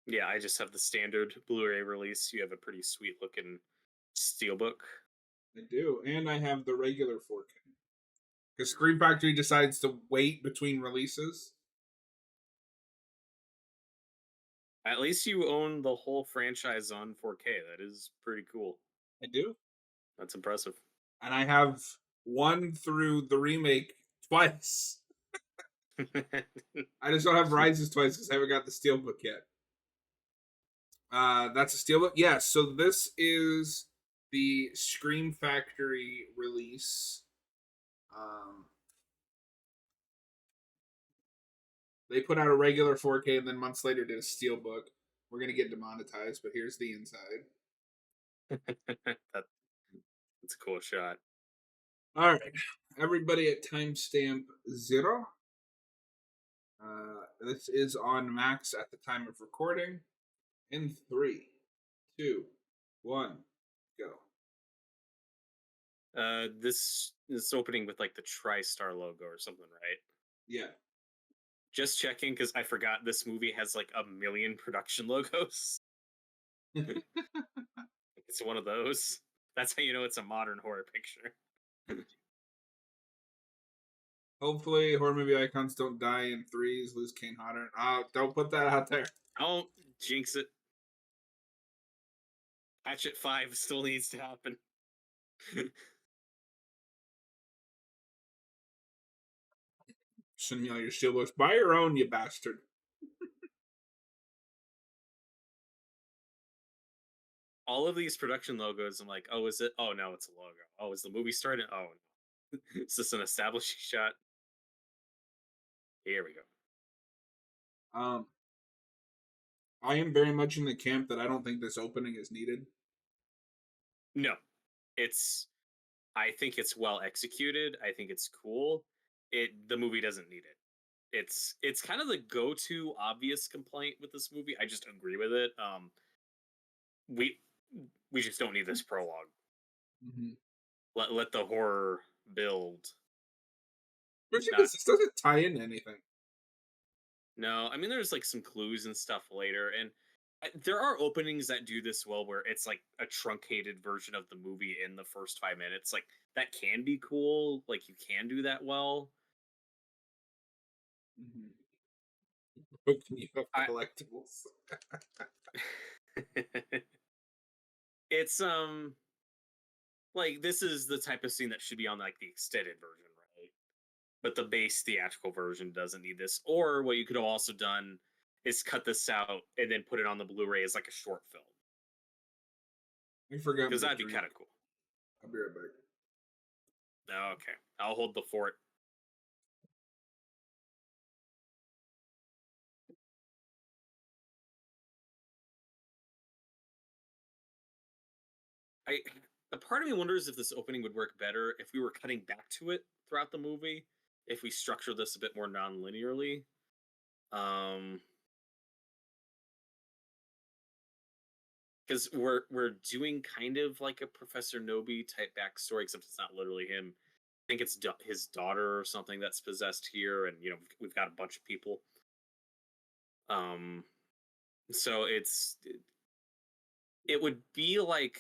Yeah, I just have the standard Blu-ray release. You have a pretty sweet looking steelbook. I do, and I have the regular 4K. Because Screen Factory decides to wait between releases. At least you own the whole franchise on 4K. That is pretty cool. I do, That's impressive. and I have one through the remake twice. I just don't have Rises twice because I haven't got the Steelbook yet. That's a Steelbook. Yes, so this is the Scream Factory release. Um, they put out a regular 4K and then months later did a Steelbook. We're gonna get demonetized, but here's the inside. That's a cool shot. All right, everybody at timestamp 0. This is on Max at the time of recording. In 3, 2, 1, go. This is opening with like the TriStar logo or something, right? Yeah. Just checking because I forgot this movie has like a million production logos. It's one of those. That's how you know it's a modern horror picture. Hopefully, horror movie icons don't die in threes, lose Kane Hodder. Don't put that out there. Don't jinx it. Hatchet 5 still needs to happen. Send me all your steelbooks. Buy your own, you bastard. All of these production logos, I'm like, oh, is it? Oh, no, it's a logo. Oh, is the movie starting? Oh, no. Is this an establishing shot? Here we go. Um, I am very much in the camp that I don't think this opening is needed. No, it's. I think it's well executed. I think it's cool. The movie doesn't need it. It's kind of the go-to obvious complaint with this movie. I just agree with it. We we just don't need this prologue. Mm-hmm. Let the horror build. Especially Not because this doesn't tie into anything. No, I mean there's like some clues and stuff later, and there are openings that do this well, where it's like a truncated version of the movie in the first 5 minutes. Like that can be cool. Like you can do that well. Mm-hmm. Hoping you have I collectibles. it's like this is the type of scene that should be on like the extended version, right? But the base theatrical version doesn't need this. Or what you could have also done is cut this out and then put it on the Blu-ray as like a short film, I forgot because my that'd be drink. kind of cool. I'll be right back. Okay, I'll hold the fort. I A part of me wonders if this opening would work better if we were cutting back to it throughout the movie, if we structure this a bit more non-linearly. Um, because we're doing kind of like a Professor Nobi type backstory, except it's not literally him. I think it's his daughter or something that's possessed here, and we've got a bunch of people. Um, so it would be like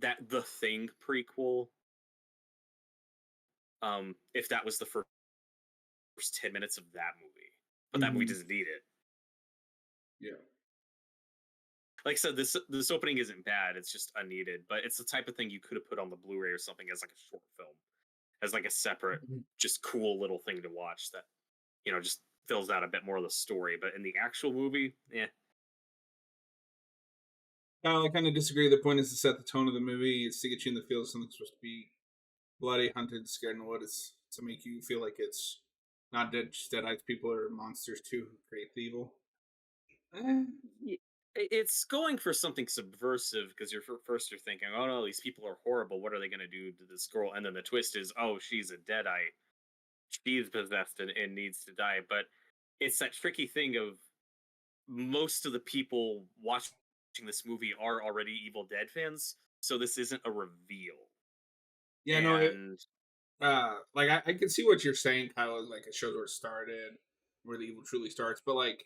that The Thing prequel. If that was the first 10 minutes of that movie, but that movie Mm-hmm. doesn't need it. Yeah. Like I said, this opening isn't bad. It's just unneeded, but it's the type of thing you could have put on the Blu-ray or something as like a short film, as like a separate, Mm-hmm. just cool little thing to watch that just fills out a bit more of the story. But in the actual movie, yeah, I kind of disagree. The point is to set the tone of the movie. It's to get you in the feel of something's supposed to be bloody, hunted, scared, and what it's to make you feel like it's not dead, just deadites. People are monsters too who create the evil. Eh, it's going for something subversive because first you're thinking, oh no, these people are horrible. What are they going to do to this girl? And then the twist is, oh, she's a deadite. She's possessed and needs to die. But it's that tricky thing of most of the people watching this movie are already Evil Dead fans, so this isn't a reveal. yeah, no, And like I can see what you're saying, Kyle. Is like it shows where it started, where the evil truly starts. But like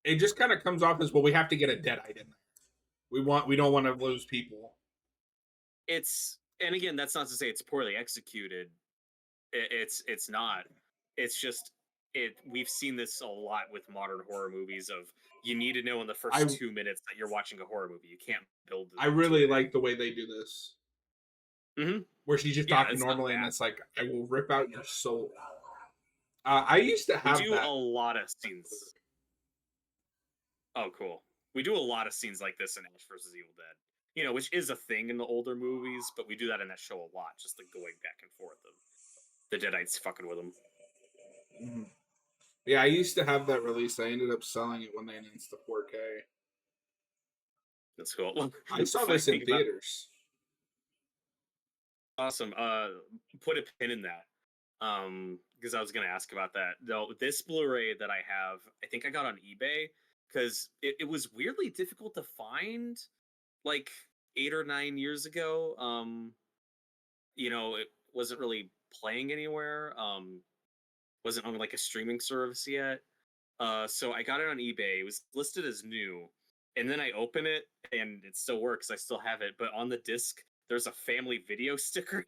it just kind of comes off as, well, we have to get a Deadite in there. We don't want to lose people. And again, that's not to say it's poorly executed. It's not. It's just we've seen this a lot with modern horror movies of you need to know in the I first 2 minutes that you're watching a horror movie. You can't build I to really it. like the way they do this, where she's just Yeah, talking it's not normally, and bad. it's like, I will rip out your soul. I used to We have do that. a lot of scenes. Oh, cool. We do a lot of scenes like this in Ash versus Evil Dead. Which is a thing in the older movies, but we do that in that show a lot, just like going back and forth of the Deadites fucking with them. Mhm. Yeah, I used to have that release. I ended up selling it when they announced the 4K. That's cool. I saw Funny this in thing about theaters. awesome. Put a pin in that. Because I was gonna ask about that. Though this Blu-ray that I have, I think I got on eBay because it was weirdly difficult to find like 8 or 9 years ago. It wasn't really playing anywhere. Wasn't on like a streaming service yet. So I got it on eBay. It was listed as new, and then I open it and it still works. I still have it, but on the disc there's a family video sticker.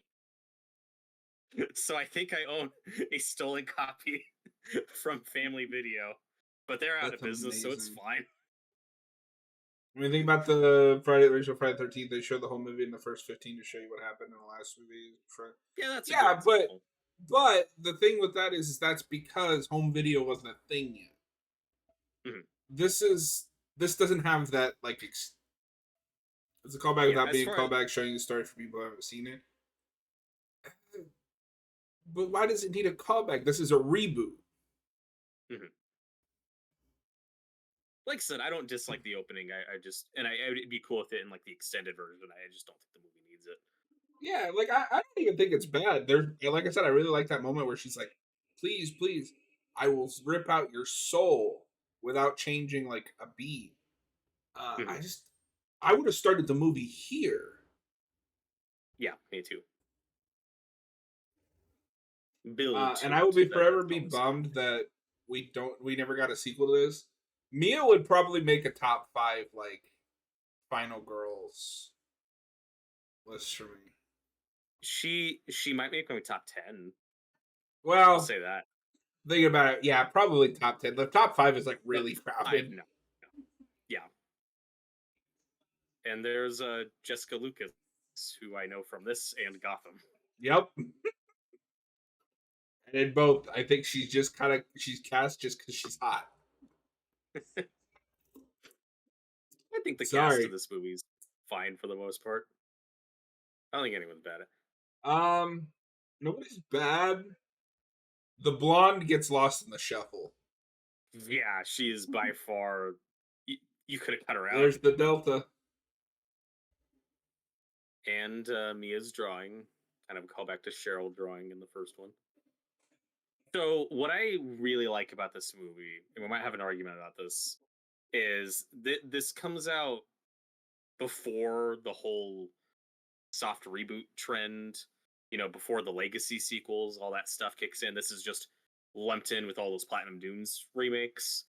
So I think I own a stolen copy from Family Video, but they're out That's of business, so it's amazing. fine. I mean, think about the original Friday the 13th. They showed the whole movie in the first 15 to show you what happened in the last movie. Yeah, that's a good Yeah, example. but the thing with that is that's because home video wasn't a thing yet. Mhm. This doesn't have that, like, it's a callback Yeah, without as being a far as callback, showing the story for people who haven't seen it. But why does it need a callback? This is a reboot. mhm. Like I said, I don't dislike the opening. I just I would be cool with it in like the extended version. I just don't think the movie needs it. Yeah, like, I don't even think it's bad. There, like I said, I really like that moment where she's like, "Please, please, I will rip out your soul without changing like a beat." Mhm. I would have started the movie here. Yeah, me too. Build And to I will it. be forever That's be always fun. bummed that we never got a sequel to this. Mia would probably make a top 5, like, final girls list for me. She might make my top 10. I'll Well, say that. thinking about it, yeah, probably top 10. The top 5 is like The really five, crowded. no. Yeah. And there's Jessica Lucas, who I know from this and Gotham. Yep. And in both, I think she's cast just because she's hot. I think the cast of Sorry. this movie's fine for the most part. I don't think anyone's bad at Um, Nobody's bad. The blonde gets lost in the shuffle. it. Yeah, she is by far. You could have cut her out. There's the Delta. And Mia's drawing, kind of a callback to Cheryl drawing in the first one. So, what I really like about this movie, and we might have an argument about this, is this comes out before the whole soft reboot trend, before the legacy sequels, all that stuff kicks in. This is just lumped in with all those Platinum Dunes remakes.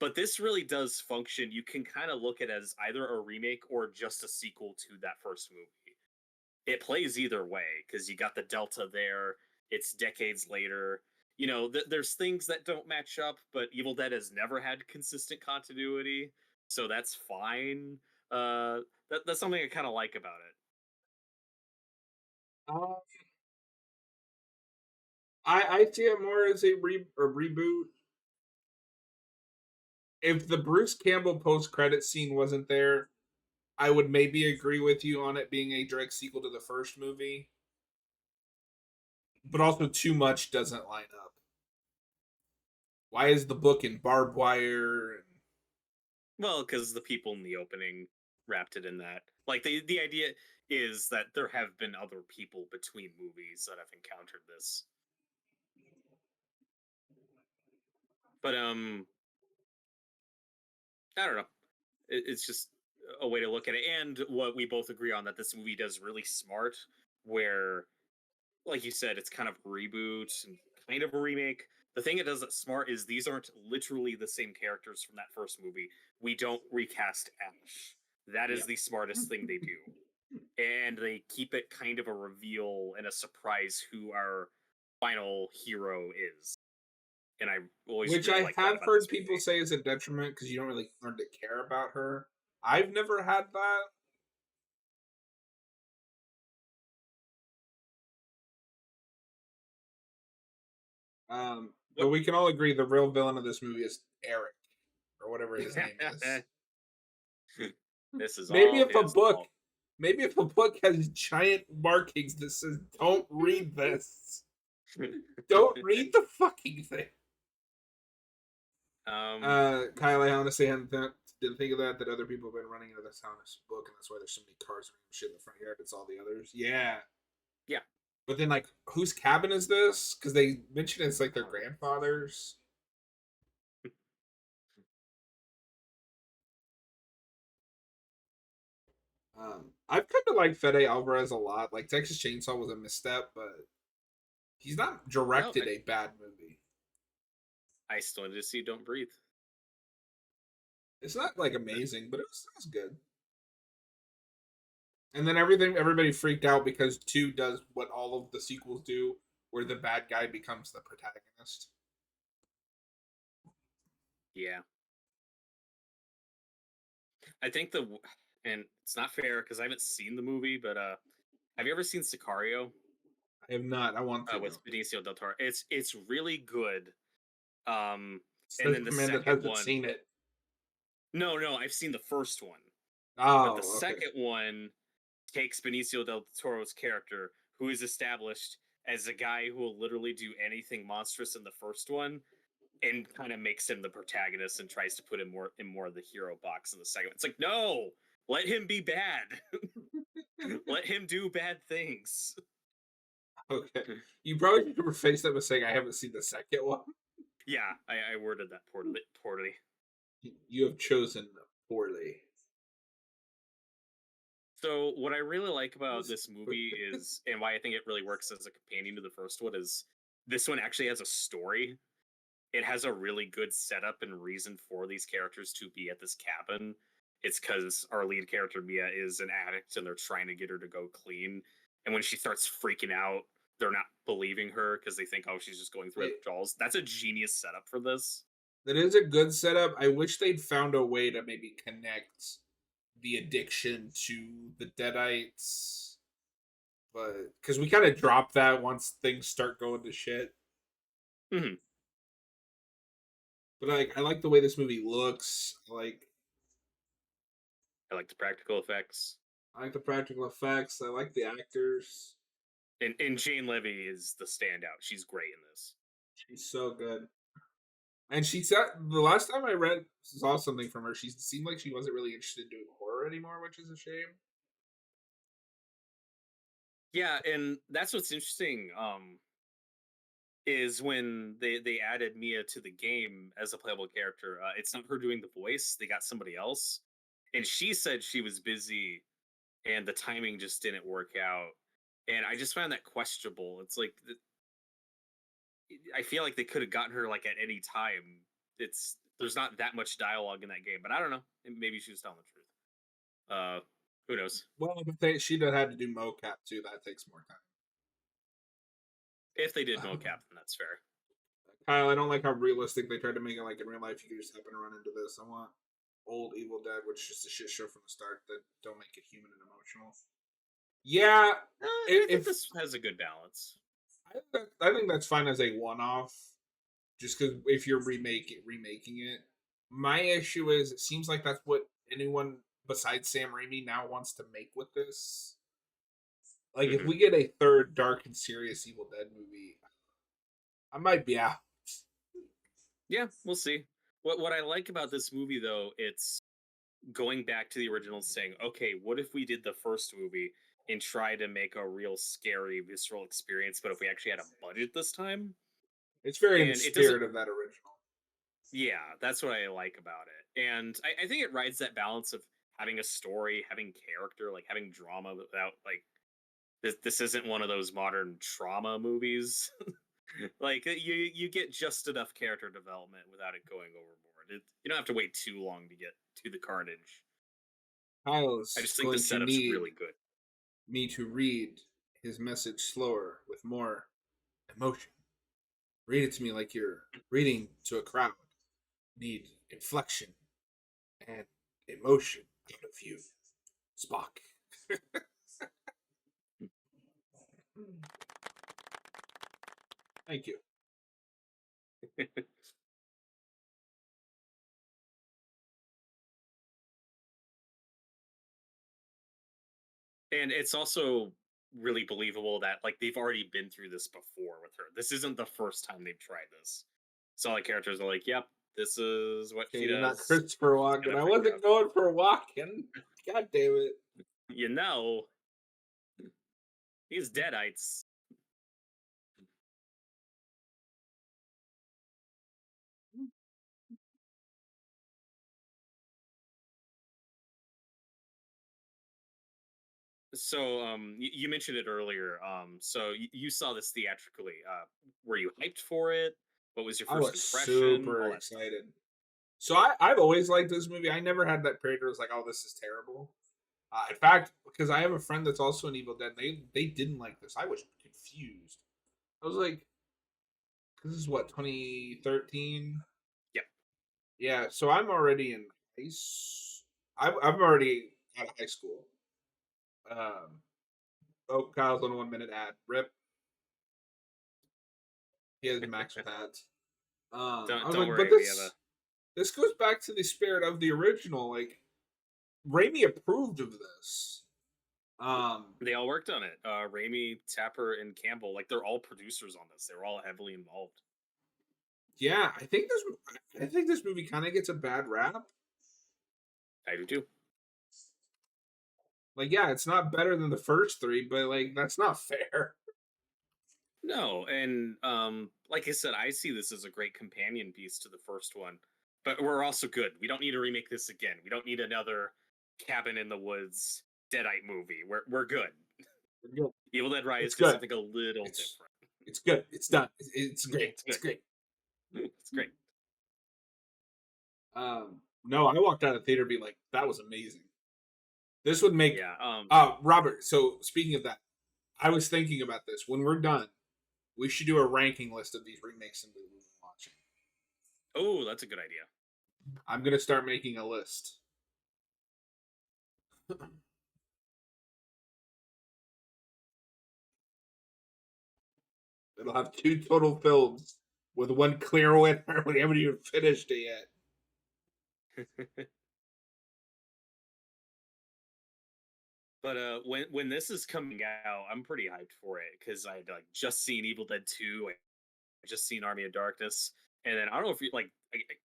But this really does function. You can kind of look at it as either a remake or just a sequel to that first movie. It plays either way because you got the Delta there. It's decades later. There's things that don't match up, but Evil Dead has never had consistent continuity, so that's fine. That's something I kind of like about it. Um, I see it more as a reboot. If the Bruce Campbell post credit scene wasn't there, I would maybe agree with you on it being a direct sequel to the first movie. But also, too much doesn't line up. Why is the book in barbed wire? Well, because the people in the opening wrapped it in that. Like the idea is that there have been other people between movies that have encountered this. But I don't know. It's just a way to look at it, and what we both agree on that this movie does really smart, where, like you said, it's kind of a reboot and kind of a remake. the thing that does it smart is these aren't literally the same characters from that first movie. We don't recast Ash. That Yeah. is the smartest thing they do. And they keep it kind of a reveal and a surprise who our final hero is. And I always Which really I like that have about heard this people movie. say is a detriment because you don't really learn to care about her. I've never had that. But What? we can all agree the real villain of this movie is Eric, or whatever his name is. This is Maybe all if a his book, fault. maybe if a book has giant markings that says "Don't read this," don't read the fucking thing. um, Kyle, I honestly didn't think of that. That other people have been running into this town this book, and that's why there's so many cars and shit in the front yard. It's all the others. Yeah, yeah. but then like, whose cabin is this? Because they mention it's like their grandfather's. I've come to like Fede Alvarez a lot. Like Texas Chainsaw was a misstep, but he's not No, directed a bad movie. I still need to see Don't Breathe. It's not like amazing, but it was good. And then everybody freaked out because two does what all of the sequels do, where the bad guy becomes the protagonist. Yeah. I think and it's not fair because I haven't seen the movie, but have you ever seen Sicario I have not. I want to with though. Benicio del Toro? It's really good. Um, and Says then the the man that second hasn't one, seen it. no, I've seen the first one, but the Oh, okay. second one takes Benicio del Toro's character, who is established as a guy who will literally do anything monstrous in the first one, and kind of makes him the protagonist and tries to put him more of the hero box in the second one. It's like, no, let him be bad. Let him do bad things. Okay. You probably should reface that by saying I haven't seen the second one. Yeah, I worded that poorly. You have chosen poorly. So what I really like about This- this movie is, and why I think it really works as a companion to the first one, is this one actually has a story. It has a really good setup and reason for these characters to be at this cabin. It's because our lead character Mia is an addict and they're trying to get her to go clean. And when she starts freaking out, they're not believing her because they think, oh, she's just going through Wait, withdrawals. That's a genius setup for this. that is a good setup. I wish they'd found a way to maybe connect the addiction to the Deadites, but because we kind of drop that once things start going to shit. Mm-hmm. But I like the way this movie looks. I like the practical effects. I like the practical effects. I like the actors. And Jane Levy is the standout. She's great in this. She's so good. And she said the last time I saw something from her, she seemed like she wasn't really interested in doing horror anymore, which is a shame. Yeah, and that's what's interesting. Is when they added Mia to the game as a playable character. It's not her doing the voice; they got somebody else, and she said she was busy and the timing just didn't work out. And I just found that questionable. It's like I feel like they could have gotten her like at any time. There's not that much dialogue in that game, but I don't know. Maybe she was telling the truth. Who knows? Well, but she'd have had to do mocap too. That takes more If they did time. mocap, then that's fair. Kyle, I don't like how realistic they tried to make it. Like in real life, you could just happen to run into this. I want old Evil Dead, which is just a shit show from the start that don't make it human and emotional. Yeah, I think if this has a good balance. I think that's fine as a one-off. Just because if you're remaking it, my issue is it seems like that's what anyone besides Sam Raimi now wants to make with this. Like if Mm-hmm. we get a third dark and serious Evil Dead movie, I might be out. Yeah, we'll see. What I like about this movie though, it's going back to the original saying, okay, what if we did the first movie and try to make a real scary, visceral experience, but if we actually had a budget this time? It's very in the And it doesn't, spirit of that original. yeah, that's what I like about it. And I think it rides that balance of having a story, having character, like having drama without, like, this isn't one of those modern trauma movies. Like you get just enough character development without it going overboard. You don't have to wait too long to get to the carnage. I Kyle's just think the going to setup's need really good. me to read his message slower with more emotion. Read it to me like you're reading to a crowd. Need inflection and emotion out of you, Spock. Thank you. And it's also really believable that like they've already been through this before with her. This isn't the first time they've tried this. So like characters are like, "Yep, this is what Okay, she you're not does. Christopher She's Walken. gonna I freak wasn't out." going for Walken. God damn it. You know, he's deadites. So you mentioned it earlier. So you saw this theatrically. Were you hyped for it? What was your I first was impression? super All that stuff. excited. So I've always liked this movie. I never had that period where it was like, oh, this is terrible. In fact, because I have a friend that's also an Evil Dead, they didn't like this. I was confused. I was like, this is what 2013. Yep. Yeah, so I'm already in I'm already out of high school. Oh, Kyle's on a 1 minute ad. Rip. He has max with ads. I was Don't like, but worry. We have a this goes back to the spirit of the original. Like Raimi approved of this. They all worked on it. Raimi, Tapper, and Campbell, like they're all producers on this. They're all heavily involved. Yeah, I think this movie kind of gets a bad rap. I do too. Like, yeah, it's not better than the first three, but like that's not fair. No, and like I said, I see this as a great companion piece to the first one. But we're also good. We don't need to remake this again. We don't need another Cabin in the Woods Deadite movie. We're good. We're good. Evil Dead It's Rise did good. something a little It's different. it's good. It's done. It's great. It's It's good. great. It's great. No, I walked out of the theater being like, that was amazing. This would make Yeah. Robert. So speaking of that, I was thinking about this. When we're done, we should do a ranking list of these remakes and movies we're watching. Oh, that's a good idea. I'm gonna start making a list. It'll have 2 total films with one clear winner. We haven't even finished it yet. But when this is coming out, I'm pretty hyped for it because I had like just seen Evil Dead 2, I just seen Army of Darkness, and then I don't know if you like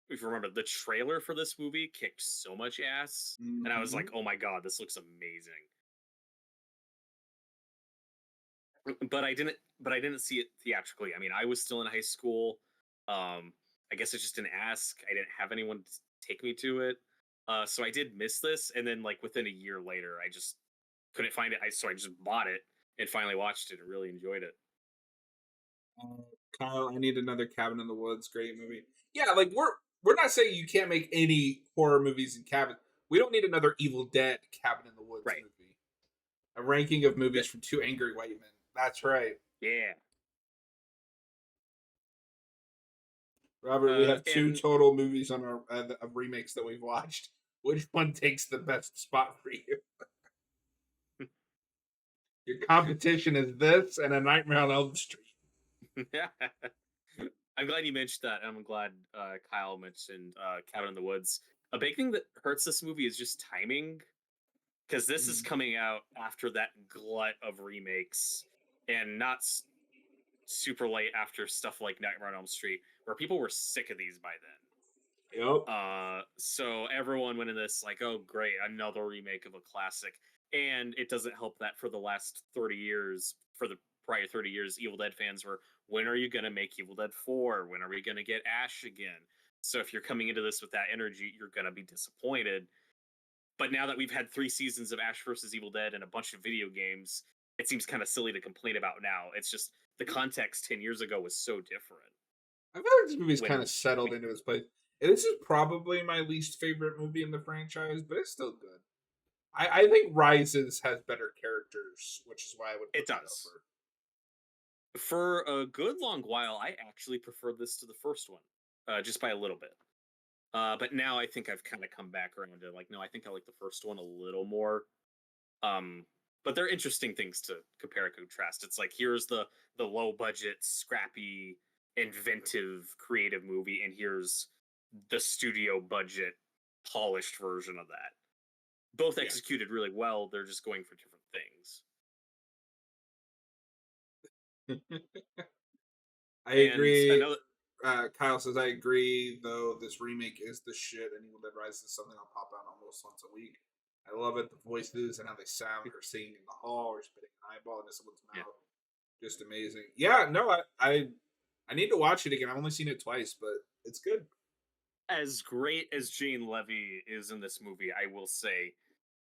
if you remember the trailer for this movie kicked so much ass, and I was like, Mm-hmm. oh my god, this looks amazing. But I didn't see it theatrically. I mean, I was still in high school. I guess I just didn't ask. I didn't have anyone to take me to it. So I did miss this, and then like within a year later, I just couldn't find it. So I just bought it and finally watched it and really enjoyed it. Uh, Kyle, I need another Cabin in the Woods. Great movie. Yeah, like we're not saying you can't make any horror movies in cabin. We don't need another Evil Dead Cabin in the Woods Right. movie. A ranking of That, movies from two angry white men. That's right, yeah. Robert. We have two And total movies on our of remakes that we've watched. Which one takes the best spot for you? Your competition is this and A Nightmare on Elm Street. I'm glad you mentioned that. I'm glad Kyle mentioned Cabin in the Woods. A big thing that hurts this movie is just timing, because this is Mm. coming out after that glut of remakes, and not super late after stuff like Nightmare on Elm Street, where people were sick of these by then. Yep. So everyone went in this like, oh great, another remake of a classic. And it doesn't help that for the last 30 years, for the prior 30 years, Evil Dead fans were, when are you gonna make Evil Dead 4? When are we gonna get Ash again? So if you're coming into this with that energy, you're gonna be disappointed. But now that we've had 3 seasons of Ash versus Evil Dead and a bunch of video games, it seems kind of silly to complain about now. It's just the context 10 years ago was so different. I feel like this movie's kind When of settled into its place. And this is probably my least favorite movie in the franchise, but it's still good. I think Rises has better characters, which is why I would put it that does. over. For a good long while, I actually preferred this to the first one, just by a little bit. But now I think I've kind of come back around to like, no, I think I like the first one a little more. But they're interesting things to compare and contrast. It's like here's the low budget, scrappy, inventive, creative movie, and here's the studio budget, polished version of that. Both Yeah. executed really well. They're just going for different things. I And agree. another, Kyle says, I agree, though this remake is the shit, and Evil Dead Rise is something I'll pop out almost once a week. I love it, the voices and how they sound, her singing in the hall or spitting an eyeball into someone's yeah. mouth. Just amazing. Yeah, no, I need to watch it again. I've only seen it twice, but it's good. As great as Jane Levy is in this movie, I will say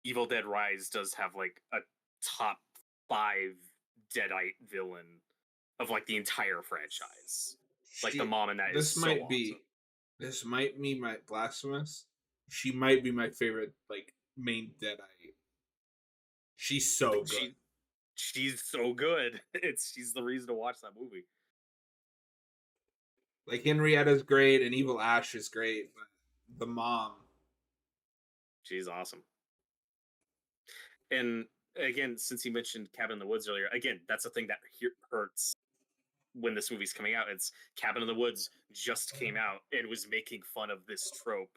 Evil Dead Rise does have like a top 5 Deadite villain of like the entire franchise. Like the mom in that is This so might awesome. be this might be my blasphemous. She might be my favorite like main Deadite. She's so good. She's so good. She's the reason to watch that movie. Like Henrietta's great and Evil Ash is great, but the mom, She's awesome. And again, since you mentioned Cabin in the Woods earlier, again, that's the thing that hurts when this movie's coming out. It's Cabin in the Woods just came out and was making fun of this trope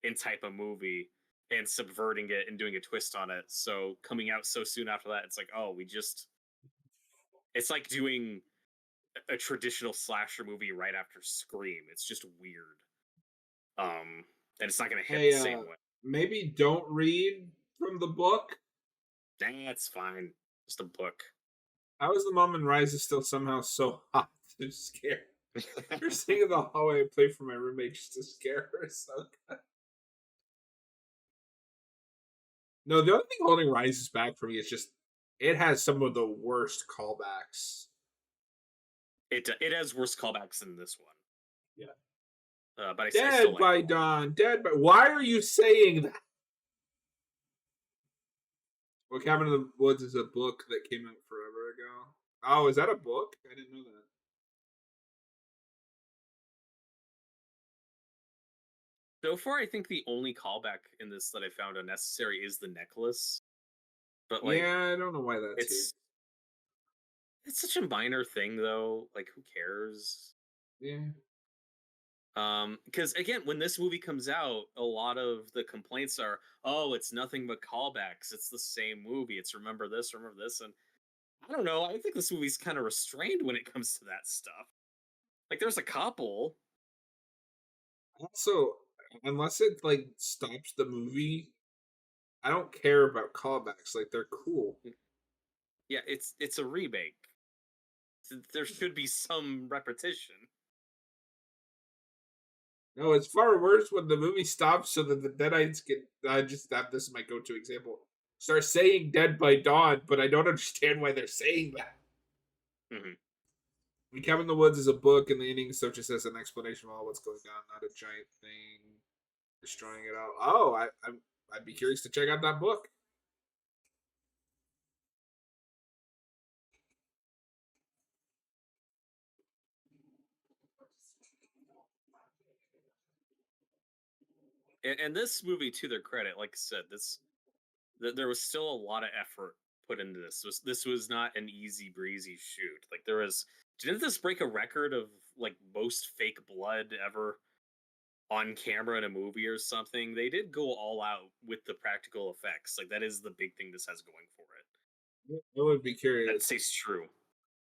in type of movie and subverting it and doing a twist on it. So coming out so soon after that, it's like, oh, it's like doing a traditional slasher movie right after Scream. It's just weird. And it's not going to hit the same way. Maybe don't read from the book. That's fine. Just a book. How is the mom in Rise is still somehow so hot to scare? You're sitting in the hallway and play for my roommate just to scare her. So good. No, the only thing holding Rises back for me is just it has some of the worst callbacks. It has worse callbacks than this one. Yeah. But I Dead still like by it. dawn. Dead by. Why are you saying that? Well, Cabin in the Woods is a book that came out forever ago. Oh, is that a book? I didn't know that. So far, I think the only callback in this that I found unnecessary is the necklace. But like, yeah, I don't know why that's here. It's such a minor thing, though. Like, who cares? Yeah. Because again, when this movie comes out, a lot of the complaints are, "Oh, it's nothing but callbacks. It's the same movie. It's remember this, and I don't know. I think this movie's kind of restrained when it comes to that stuff. Like, there's a couple. Also, unless it like stops the movie, I don't care about callbacks. Like they're cool. Yeah, it's a remake. There should be some repetition. No, it's far worse when the movie stops so that the Deadites get. I just have this is my go-to example. Start saying "Dead by Dawn," but I don't understand why they're saying that. Mm-hmm. I mean, Cabin in the Woods is a book, and the ending stuff just has an explanation of all what's going on, not a giant thing destroying it all. Oh, I'd be curious to check out that book. And this movie, to their credit, like I said, there was still a lot of effort put into this. This was not an easy breezy shoot. Like didn't this break a record of like most fake blood ever on camera in a movie or something? They did go all out with the practical effects. Like that is the big thing this has going for it. I would be curious. That stays true.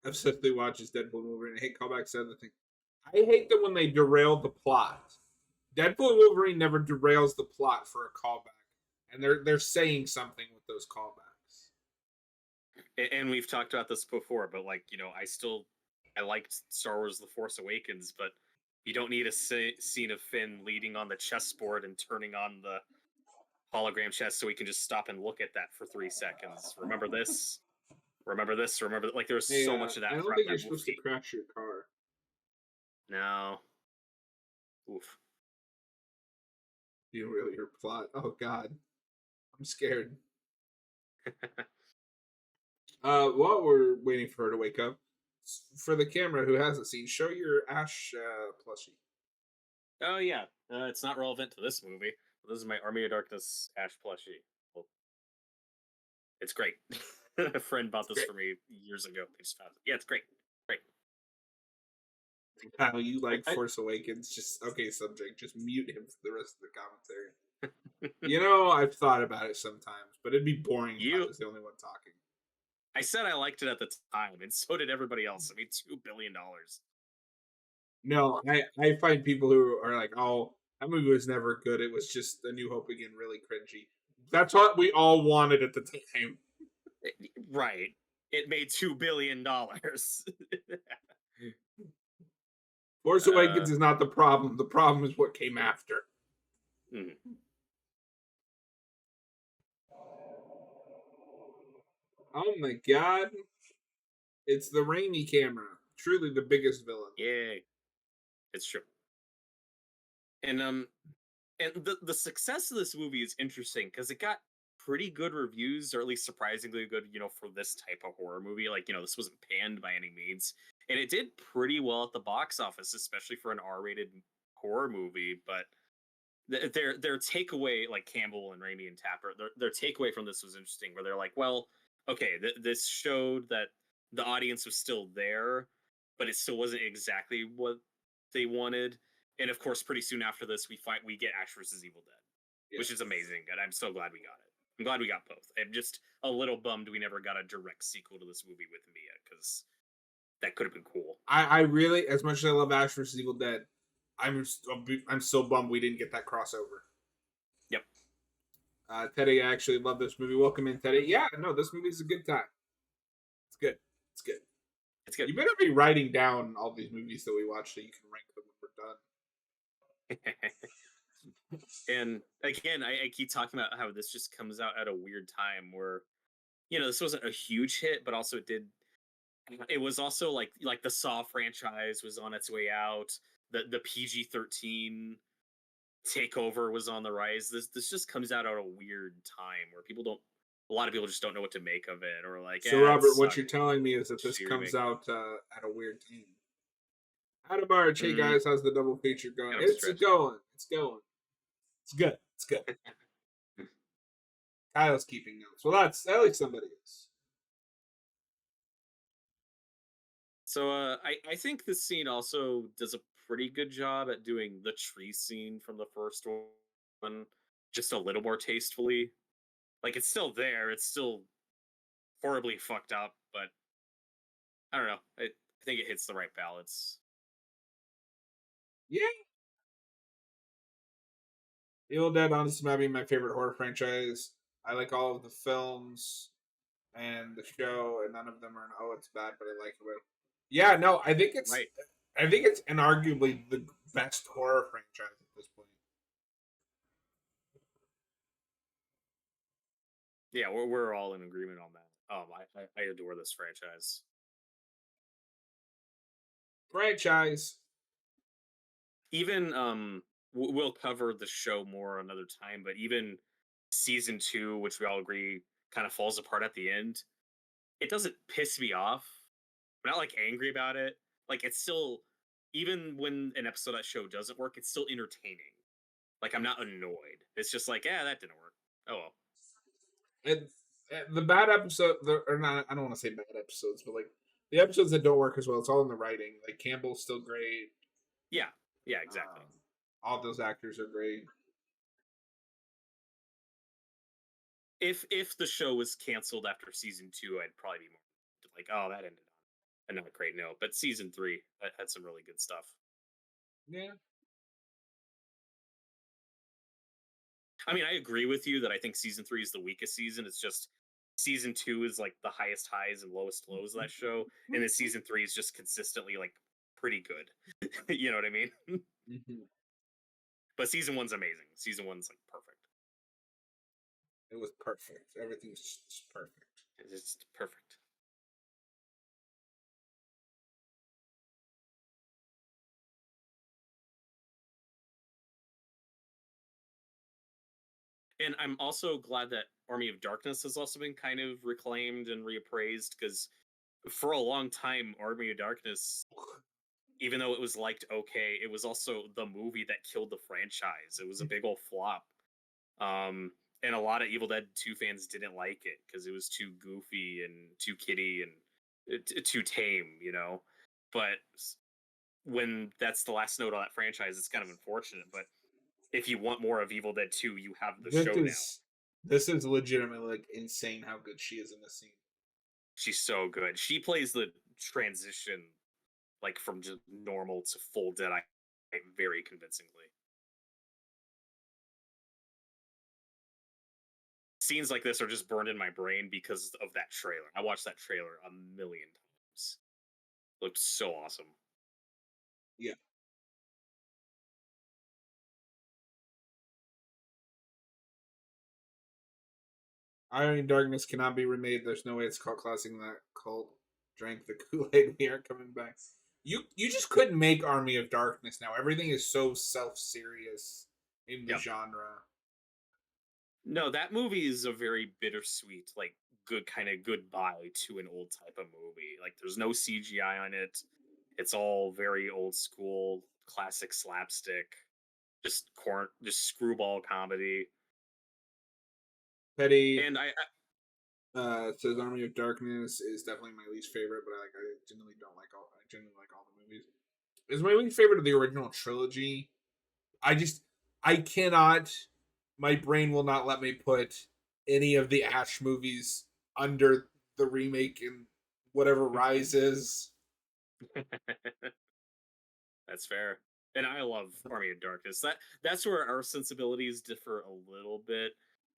I've simply watched this Deadpool movie and I hate callbacks to other things. I hate them when they derail the plot. Deadpool and Wolverine never derails the plot for a callback, and they're saying something with those callbacks. And we've talked about this before, but like I liked Star Wars: The Force Awakens, but you don't need a scene of Finn leading on the chessboard and turning on the hologram chest so we can just stop and look at that for 3 seconds. Remember this? remember this, remember that. Like there's Hey, so much of I that don't throughout think you're that supposed to movie. crash your car. No, oof. You really your plot. Oh God, I'm scared. While we're waiting for her to wake up, for the camera who hasn't seen, show your Ash plushie. Oh yeah, it's not relevant to this movie. This is my Army of Darkness Ash plushie. Well, it's great. A friend bought It's this great. for me years ago. They just found it. Yeah, it's great. Great. How you like I, Force Awakens? Just okay, subject. Just mute him for the rest of the commentary. You know, I've thought about it sometimes, but it'd be boring if I you, was the only one talking. I said I liked it at the time, and so did everybody else. I mean, $2 billion. No, I find people who are like, "Oh, that movie was never good. It was just A New Hope again, really cringy." That's what we all wanted at the time. Right. It made $2 billion. Force uh, Awakens is not the problem. The problem is what came after. mm. Oh my god. It's the Raimi camera. Truly the biggest villain. Yay. It's true. And the success of this movie is interesting because it got pretty good reviews, or at least surprisingly good, for this type of horror movie. Like, this wasn't panned by any means. And it did pretty well at the box office, especially for an R-rated horror movie. But their takeaway, like Campbell and Raimi and Tapper, their takeaway from this was interesting, where they're like, well, okay, this showed that the audience was still there, but it still wasn't exactly what they wanted. And of course, pretty soon after this, we get Ash versus Evil Dead, Yes. which is amazing, and I'm so glad we got it. I'm glad we got both. I'm just a little bummed we never got a direct sequel to this movie with Mia, because that could have been cool. I really, as much as I love Ash vs Evil Dead, I'm so bummed we didn't get that crossover. Yep. Teddy, I actually love this movie. Welcome in, Teddy. Yeah, no, this movie's a good time. It's good. It's good. It's good. You better be writing down all these movies that we watch so you can rank them when we're done. And again, I keep talking about how this just comes out at a weird time where, this wasn't a huge hit, but also it was also like the Saw franchise was on its way out. The PG-13 takeover was on the rise. This just comes out at a weird time where a lot of people just don't know what to make of it, or like, So, yeah, it Robert, what sucked. you're telling me is that this Shitty comes remake. out at a weird time. Adam March, hey Mm, guys, how's the double feature going? kind of a It's stretch. going. It's going. It's good. It's good. Kyle's keeping notes. Well, that's at least somebody is. So I think this scene also does a pretty good job at doing the tree scene from the first one, just a little more tastefully. Like it's still there, it's still horribly fucked up, but I don't know. I think it hits the right balance. Yeah. Evil Dead honestly might be my favorite horror franchise. I like all of the films and the show, and none of them are oh it's bad, but I like it. Yeah, no, Right. I think it's inarguably the best horror franchise at this point. Yeah, we're all in agreement on that. I adore this franchise. Franchise. Even we'll cover the show more another time, but even season 2, which we all agree kind of falls apart at the end, it doesn't piss me off. I'm not like angry about it. Like it's still, even when an episode of that show doesn't work, it's still entertaining. Like I'm not annoyed. It's just like, yeah, that didn't work. Oh well. And the bad episode, or not, I don't want to say bad episodes, but like the episodes that don't work as well, it's all in the writing. Like Campbell's still great. Yeah, yeah, exactly. Um, all those actors are great. If the show was canceled after season 2, I'd probably be more like, oh, that ended on a not great note. But season 3 had some really good stuff. Yeah. I mean, I agree with you that I think season 3 is the weakest season. It's just season 2 is like the highest highs and lowest lows of that show, and then season 3 is just consistently like pretty good. You know what I mean? Mm-hmm. But season 1's amazing. Season 1's like perfect. It was perfect. Everything was just perfect. It's just perfect. And I'm also glad that Army of Darkness has also been kind of reclaimed and reappraised because for a long time, Army of Darkness, even though it was liked okay, it was also the movie that killed the franchise. It was a big old flop. Um, and a lot of Evil Dead 2 fans didn't like it because it was too goofy and too kiddie and too tame, you know? But when that's the last note on that franchise, it's kind of unfortunate. But if you want more of Evil Dead 2, you have the This show now. is this is legitimately like insane how good she is in this scene. She's so good. She plays the transition like from just normal to full Deadeye very convincingly. Scenes like this are just burned in my brain because of that trailer. I watched that trailer a million times. Looked so awesome. Yeah. Iron and Darkness cannot be remade. There's no way it's called classing that cult drank the Kool-Aid. We aren't coming back. You just couldn't make Army of Darkness now. Everything is so self-serious in the Yep. genre. No, that movie is a very bittersweet, like good kind of goodbye to an old type of movie. Like there's no CGI on it. It's all very old school, classic slapstick, just screwball comedy. Petty And says Army of Darkness is definitely my least favorite, but I genuinely don't like all. I genuinely like all the movies. Is my least favorite of the original trilogy. I cannot. My brain will not let me put any of the Ash movies under the remake and whatever Rise is. that's fair. And I love Army of Darkness. That's where our sensibilities differ a little bit.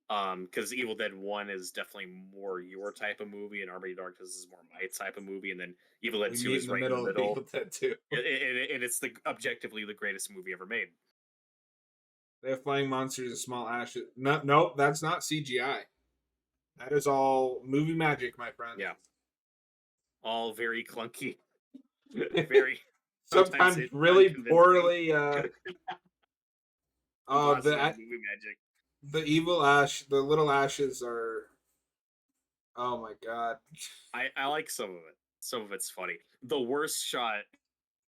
Because Evil Dead 1 is definitely more your type of movie, and Army of Darkness is more my type of movie, and then Evil Dead We 2 meet is in the right in the middle of middle. Evil Dead 2. And it's objectively the greatest movie ever made. They have flying monsters and small ashes. No, nope, that's not CGI. That is all movie magic, my friend. Yeah. All very clunky. Very sometimes Sometimes really unconvincing. poorly. Impossible The movie magic. evil ash, the little ashes are. Oh my god. I like some of it. Some of it's funny. The worst shot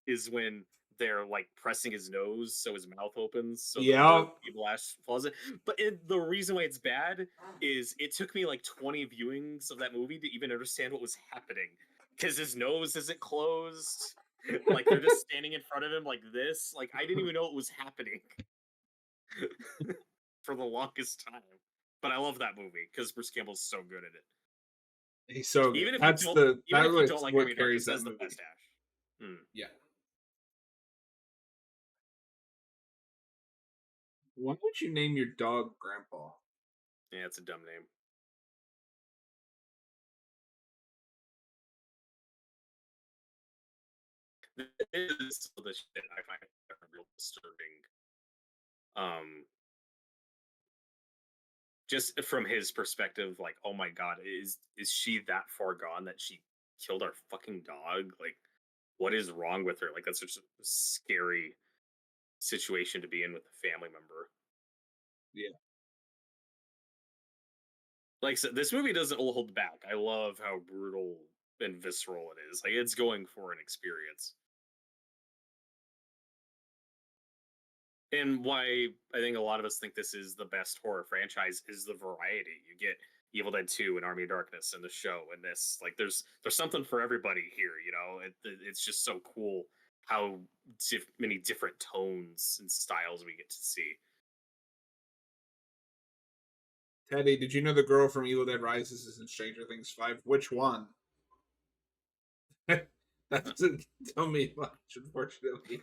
is when they're like pressing his nose so his mouth opens so the Yep. evil ash falls in. But the reason why it's bad is it took me like 20 viewings of that movie to even understand what was happening because his nose isn't closed. Like they're just standing in front of him like this. Like I didn't even know what was happening for the longest time. But I love that movie because Bruce Campbell's so good at it. He's so good. Even if you That's don't, the even that if you was don't like what Army of carries Darkness, that that's the movie. best Ash. Hmm. Yeah. Why would you name your dog Grandpa? Yeah, it's a dumb name. This is the shit I find real disturbing. Um, just from his perspective, like, oh my god, is she that far gone that she killed our fucking dog? Like, what is wrong with her? Like, that's such a scary situation to be in with a family member. Yeah. Like, so this movie doesn't hold back. I love how brutal and visceral it is. Like, it's going for an experience. And why I think a lot of us think this is the best horror franchise is the variety. You get Evil Dead 2 and Army of Darkness and the show and this. Like there's something for everybody here, you know. It's just so cool how many different tones and styles we get to see. Teddy, did you know the girl from Evil Dead Rises is in Stranger Things 5? Which one? That doesn't tell me much, unfortunately.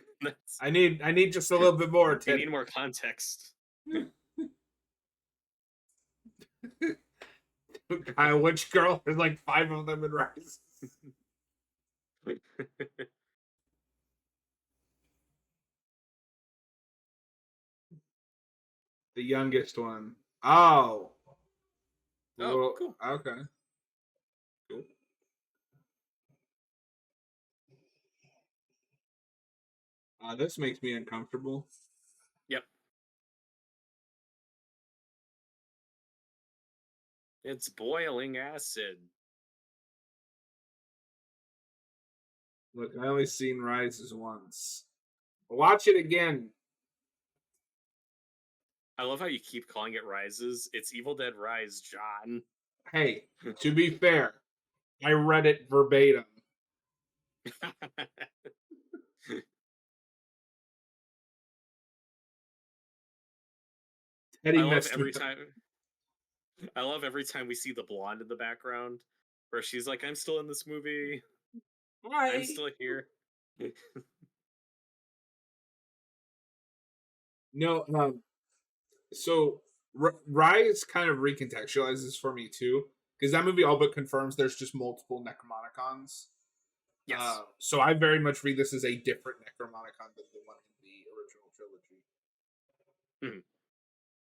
I need just a little bit more, You Teddy. need more context. Which girl? There's like 5 of them in Rise. The youngest one. Oh. Oh, Well, cool. okay. Cool. This makes me uncomfortable. Yep. It's boiling acid. Look, I only seen Rises once. Watch it again. I love how you keep calling it Rises. It's Evil Dead Rise, John. Hey, to be fair, I read it verbatim. Teddy I love messed every me up. time. I love every time we see the blonde in the background, where she's like, "I'm still in this movie. I'm Why? still here." No, so Rise kind of recontextualizes for me too, because that movie all but confirms there's just multiple Necromonicons. Yes. So I very much read this as a different Necromonicon than the one in the original trilogy. Mhm.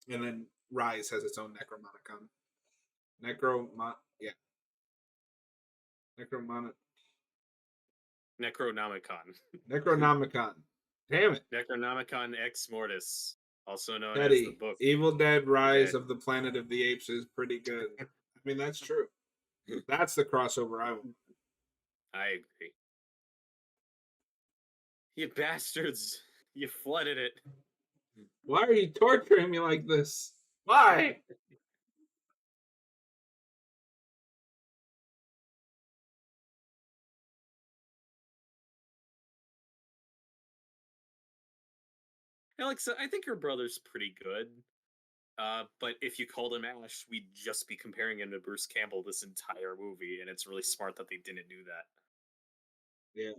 And then Rise has its own Necromonicon. Yeah. Necronomicon. Necronomicon. Damn it. Necronomicon Ex Mortis, also known as the Teddy, Book Evil Dead of the Rise Dead. of the Planet of the Apes is pretty good. I mean, that's true. That's the crossover I want. I agree. You bastards! You flooded it. Why are you torturing me like this? Why? Alex, I think your brother's pretty good. But if you called him Ash, we'd just be comparing him to Bruce Campbell this entire movie, and it's really smart that they didn't do that. Yeah.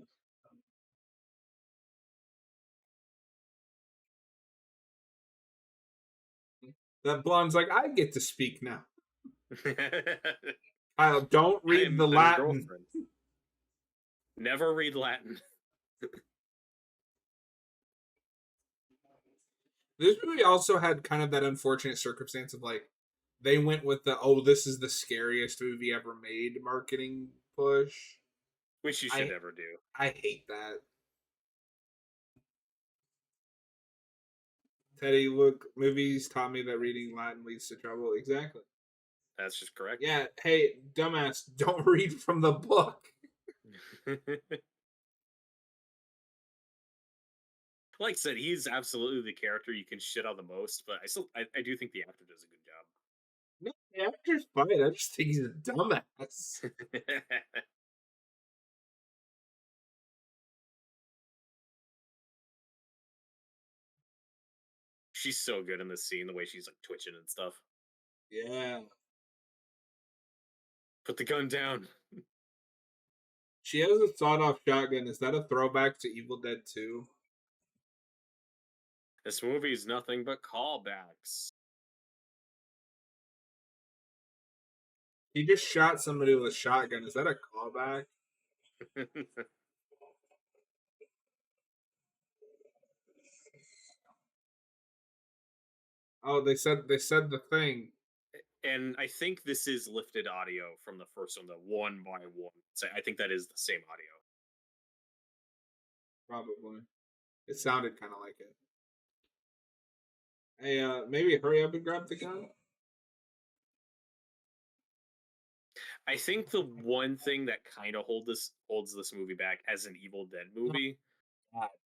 That blonde's like, I get to speak now. Kyle, don't read the I'm your Latin. girlfriend. Never read Latin. This movie also had kind of that unfortunate circumstance of like they went with the this is the scariest movie ever made marketing push. Which you should I never do. I hate that. Teddy, look, movies taught me that reading Latin leads to trouble. Exactly. That's just correct. Yeah, hey, dumbass, don't read from the book. Like I said, he's absolutely the character you can shit on the most, but I do think the actor does a good No, the actor's fine. I just think he's a dumbass. job. She's so good in this scene, the way she's like twitching and stuff. Yeah. Put the gun down. She has a sawed-off shotgun. Is that a throwback to Evil Dead 2? This movie's nothing but callbacks. He just shot somebody with a shotgun. Is that a callback? Oh, they said the thing. And I think this is lifted audio from the first one, the one by one. So I think that is the same audio. Probably. It sounded kind of like it. Hey, maybe hurry up and grab the gun. I think the one thing that kind of holds this movie back as an Evil Dead movie,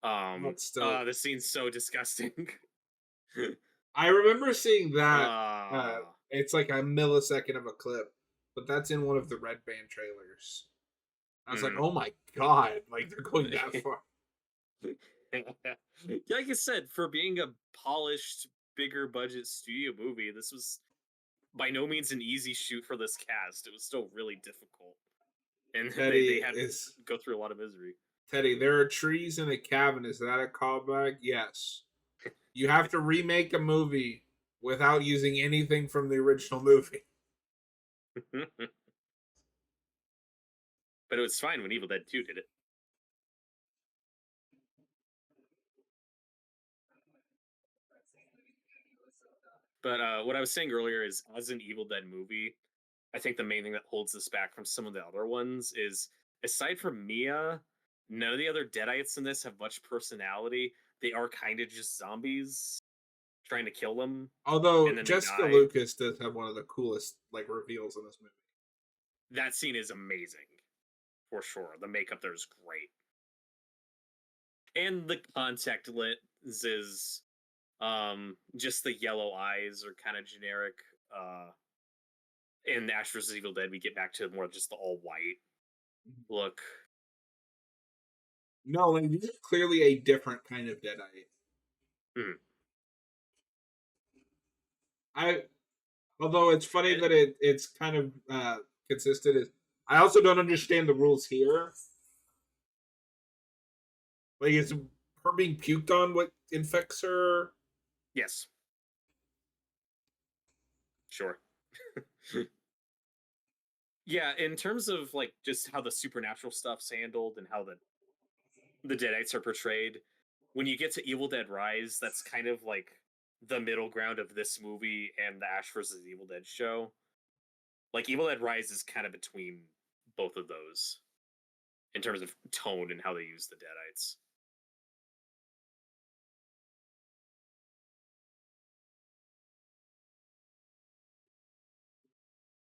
But still, this scene's so disgusting. I remember seeing that. uh, It's like a millisecond of a clip, but that's in one of the Red Band trailers. I was like, Mhm. oh my god, like they're going that far. Like I said, for being a polished, bigger budget studio movie, this was by no means an easy shoot for this cast. It was still really difficult, and they Teddy had to is go through a lot of misery. Teddy. There are trees in a cabin. Is that a callback? Yes. You have to remake a movie without using anything from the original movie. But it was fine when Evil Dead 2 did it. But what I was saying earlier is, as an Evil Dead movie, I think the main thing that holds this back from some of the other ones is, aside from Mia, none of the other Deadites in this have much personality. They are kind of just zombies. trying to kill them, Although and then they Jessica die. Lucas does have one of the coolest like reveals in this movie. That scene is amazing, for sure. The makeup there is great, and the contact lenses, just the yellow eyes are kind of generic. In Ash vs Evil Dead, we get back to more just the all white look. No, like these are clearly a different kind of Deadite. Mm. I although it's funny And that it's kind of consistent. I also don't understand the rules here. Like, is her being puked on what infects her? yes, sure. Yeah, in terms of like just how the supernatural stuff's handled and how the Deadites are portrayed, when you get to Evil Dead Rise, that's kind of like the middle ground of this movie and the Ash vs Evil Dead show. Like Evil Dead Rise is kind of between both of those in terms of tone and how they use the Deadites.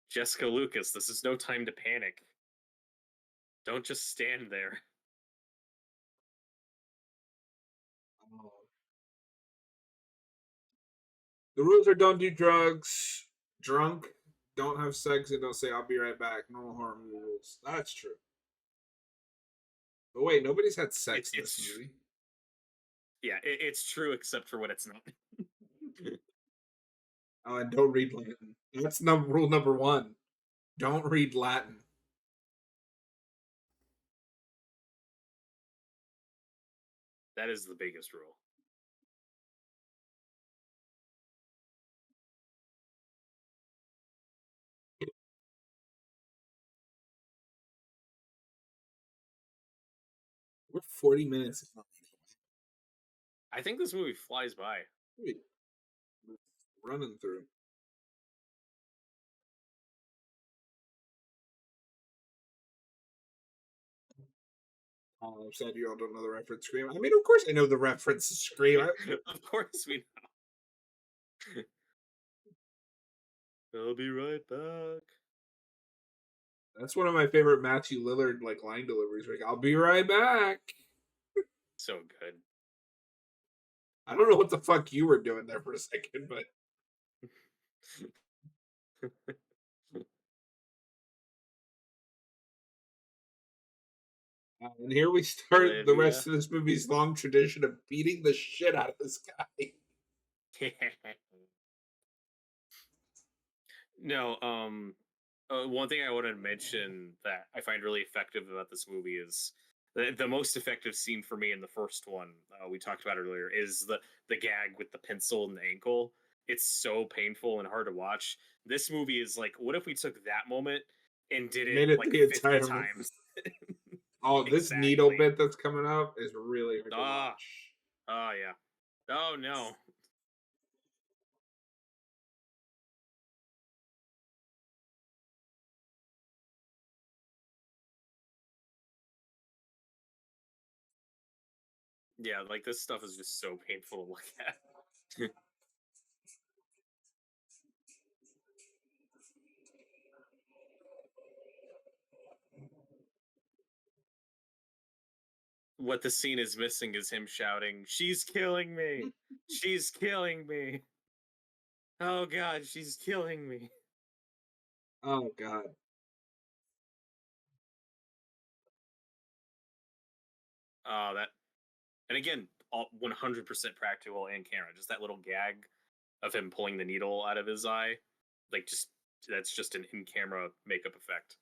Jessica Lucas, this is no time to panic. Don't just stand there. Oh. The rules are don't do drugs, drunk, don't have sex, and don't say "I'll be right back." Normal horror movie rules. That's true. But wait, nobody's had sex in this movie. Yeah, it's true except for when it's not. Oh, and don't read Latin. That's rule number one. Don't read Latin. That is the biggest rule. We're 40 minutes. I think this movie flies by. Wait, running through. Oh, I'm sad you all don't know the reference Scream. I mean, of course I know the reference Scream. Of course we know. I'll be right back. That's one of my favorite Matthew Lillard like line deliveries. Like, I'll be right back. So good. I don't know what the fuck you were doing there for a second, but and here we start the Olivia. rest of this movie's long tradition of beating the shit out of this guy. No, one thing I wanted to mention that I find really effective about this movie is the most effective scene for me in the first one we talked about earlier is the gag with the pencil and the ankle. It's so painful and hard to watch. This movie is like, what if we took that moment and did it Made it like the 50 entire movie. times? Oh, this needle Exactly. bit that's coming up is really hard to Ah, watch. oh yeah. Oh no. Yeah, like this stuff is just so painful to look at. What the scene is missing is him shouting, "She's killing me! She's killing me! Oh god, she's killing me!" Oh god. That, and again, all 100% practical and camera. Just that little gag of him pulling the needle out of his eye, like just that's just an in-camera makeup effect.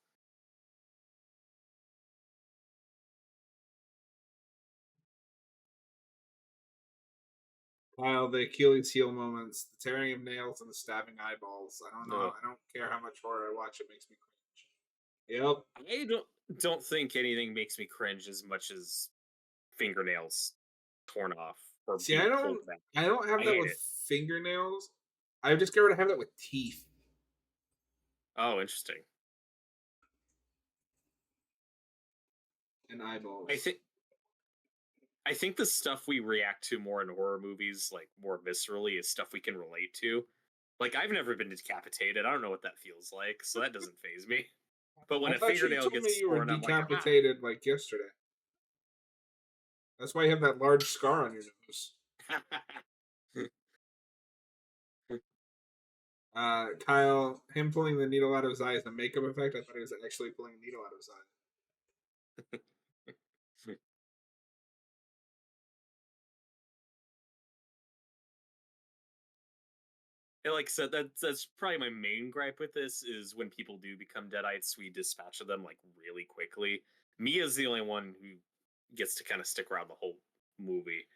Kyle, the Achilles heel moments, the tearing of nails and the stabbing eyeballs. I don't know. No, I don't care how much horror I watch. It makes me cringe. Yep. I don't think anything makes me cringe as much as fingernails torn off or See, being pulled back. I don't have I that hate with it. fingernails. I've discovered I have that with teeth Oh, interesting. and I eyeballs. think I think the stuff we react to more in horror movies, like more viscerally, is stuff we can relate to. Like I've never been decapitated. I don't know what that feels like, so that doesn't phase me. But when I a thought you fingernail told me gets you were torn, I'm like, ah. decapitated like yesterday. That's why you have that large scar on your nose. Kyle, him pulling the needle out of his eye is a makeup effect. I thought he was actually pulling a needle out of his eye. And like I said, that's probably my main gripe with this is when people do become deadites, we dispatch of them like really quickly. Mia's the only one who gets to kind of stick around the whole movie.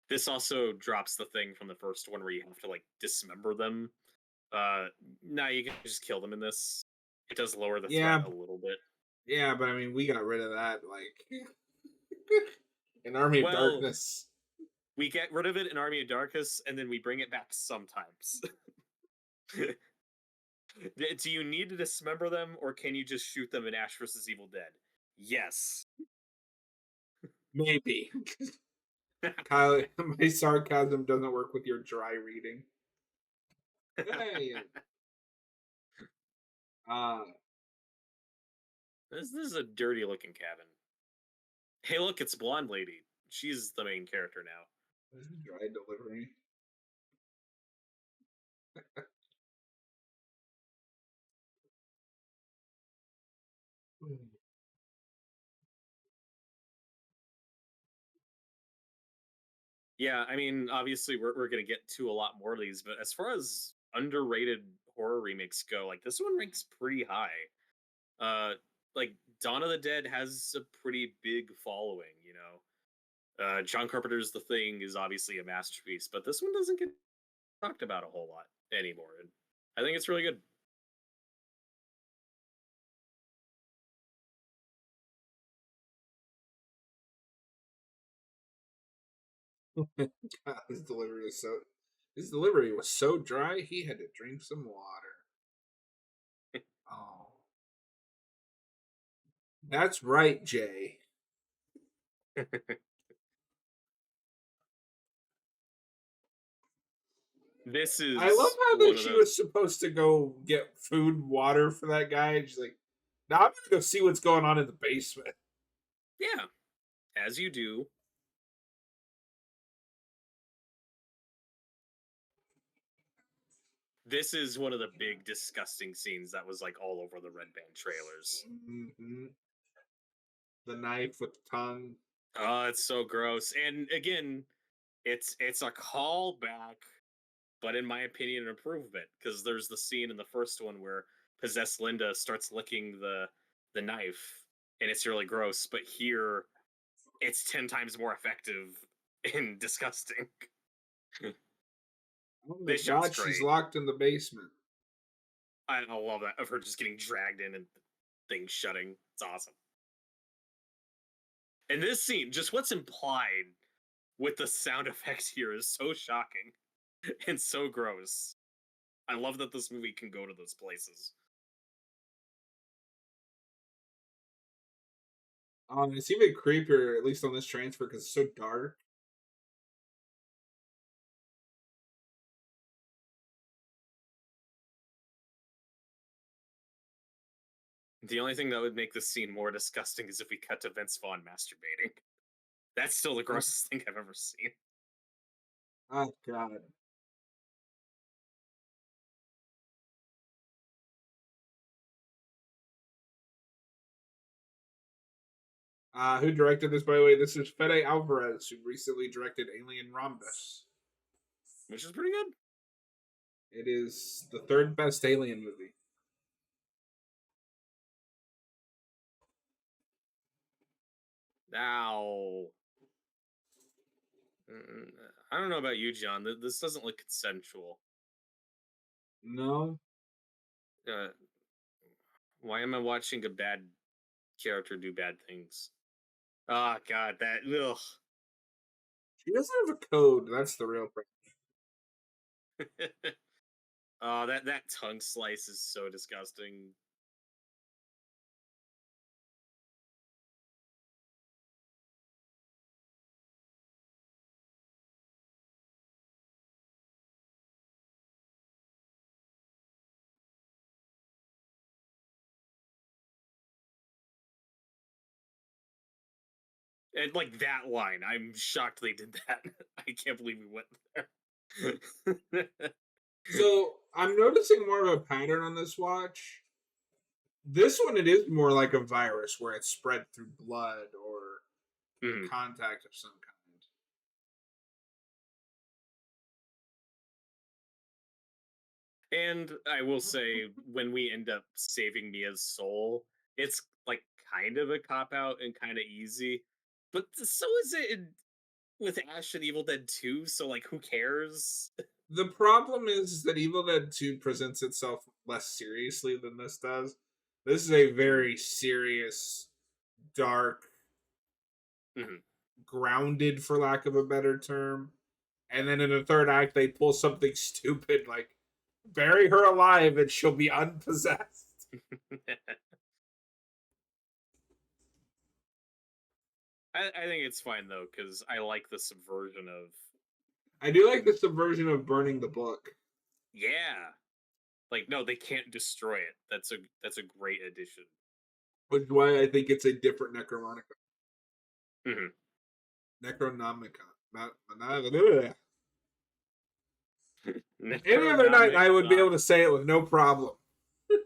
This also drops the thing from the first one where you have to like dismember them. Now you can just kill them in this. It does lower the threat Yeah, a little bit. yeah, but I mean, we got rid of that like in Army of Well, Darkness. we get rid of it in Army of Darkness, and then we bring it back sometimes. Do you need to dismember them, or can you just shoot them in Ash vs. Evil Dead? Yes. Maybe. Kyle, my sarcasm doesn't work with your dry reading. Hey. Uh, This is a dirty looking cabin. Hey, look, it's Blonde Lady. She's the main character now. this is dry delivery. Yeah, I mean, obviously, we're going to get to a lot more of these, but as far as underrated horror remakes go, like this one ranks pretty high. Like Dawn of the Dead has a pretty big following, you know. John Carpenter's The Thing is obviously a masterpiece, but this one doesn't get talked about a whole lot anymore. And I think it's really good. his delivery was so his delivery was so dry he had to drink some water. Oh, that's right, Jay. This I love is how one that of she those. was supposed to go get food, water for that guy. And she's like, "Now I'm gonna go see what's going on in the basement." Yeah, as you do. This is one of the big disgusting scenes that was like all over the Red Band trailers. Mm-hmm. The knife with the tongue. Oh, it's so gross. And again, it's a callback, but in my opinion, an improvement because there's the scene in the first one where possessed Linda starts licking the knife, and it's really gross. But here, it's 10 times more effective and disgusting. Oh my This shot's god, she's great. locked in the basement. I love that of her just getting dragged in and things shutting. It's awesome. And this scene, just what's implied with the sound effects here is so shocking and so gross. I love that this movie can go to those places. It's even creepier, at least on this transfer, because it's so dark. The only thing that would make this scene more disgusting is if we cut to Vince Vaughn masturbating. That's still the grossest thing I've ever seen. Oh god. Who directed this, by the way? This is Fede Álvarez, who recently directed Alien Rhombus. Which is pretty good. It is the third best Alien movie. Now, I don't know about you, John. This doesn't look consensual. No, Uh, why am I watching a bad character do bad things? Oh God, that ugh. she doesn't have a code. That's the real problem. Oh, that tongue slice is so disgusting. And like that line, I'm shocked they did that. I can't believe we went there. So I'm noticing more of a pattern on this watch. This one, it is more like a virus where it's spread through blood or Mhm. contact of some kind. And I will say, when we end up saving Mia's soul, it's like kind of a cop out and kind of easy. But so is it with Ash and Evil Dead 2, so like who cares? The problem is that Evil Dead 2 presents itself less seriously than this does. This is a Mhm. very serious, dark, Mhm. grounded, for lack of a better term. And then in the third act, they pull something stupid like bury her alive and she'll be unpossessed. I think it's fine though, because I like the subversion of I do like the subversion of burning the book, yeah. Like no, they can't destroy it. That's a great addition. which is why I think it's a different Necromonica. Mhm. Necronomica. Any other night, Necronomic I would be able to say it with no problem.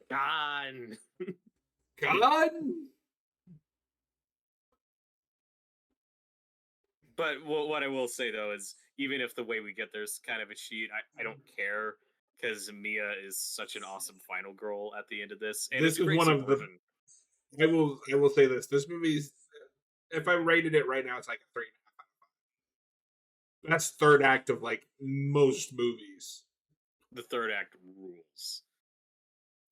gone. God! But what I will say though is, even if the way we get there's kind of a cheat, I don't care because Mia is such an awesome final girl at the end of this, and it's This a is great one of the. subversion. I will say this. This movie's. If I rated it right now, it's like a 3. That's third act of like most movies. The third act rules.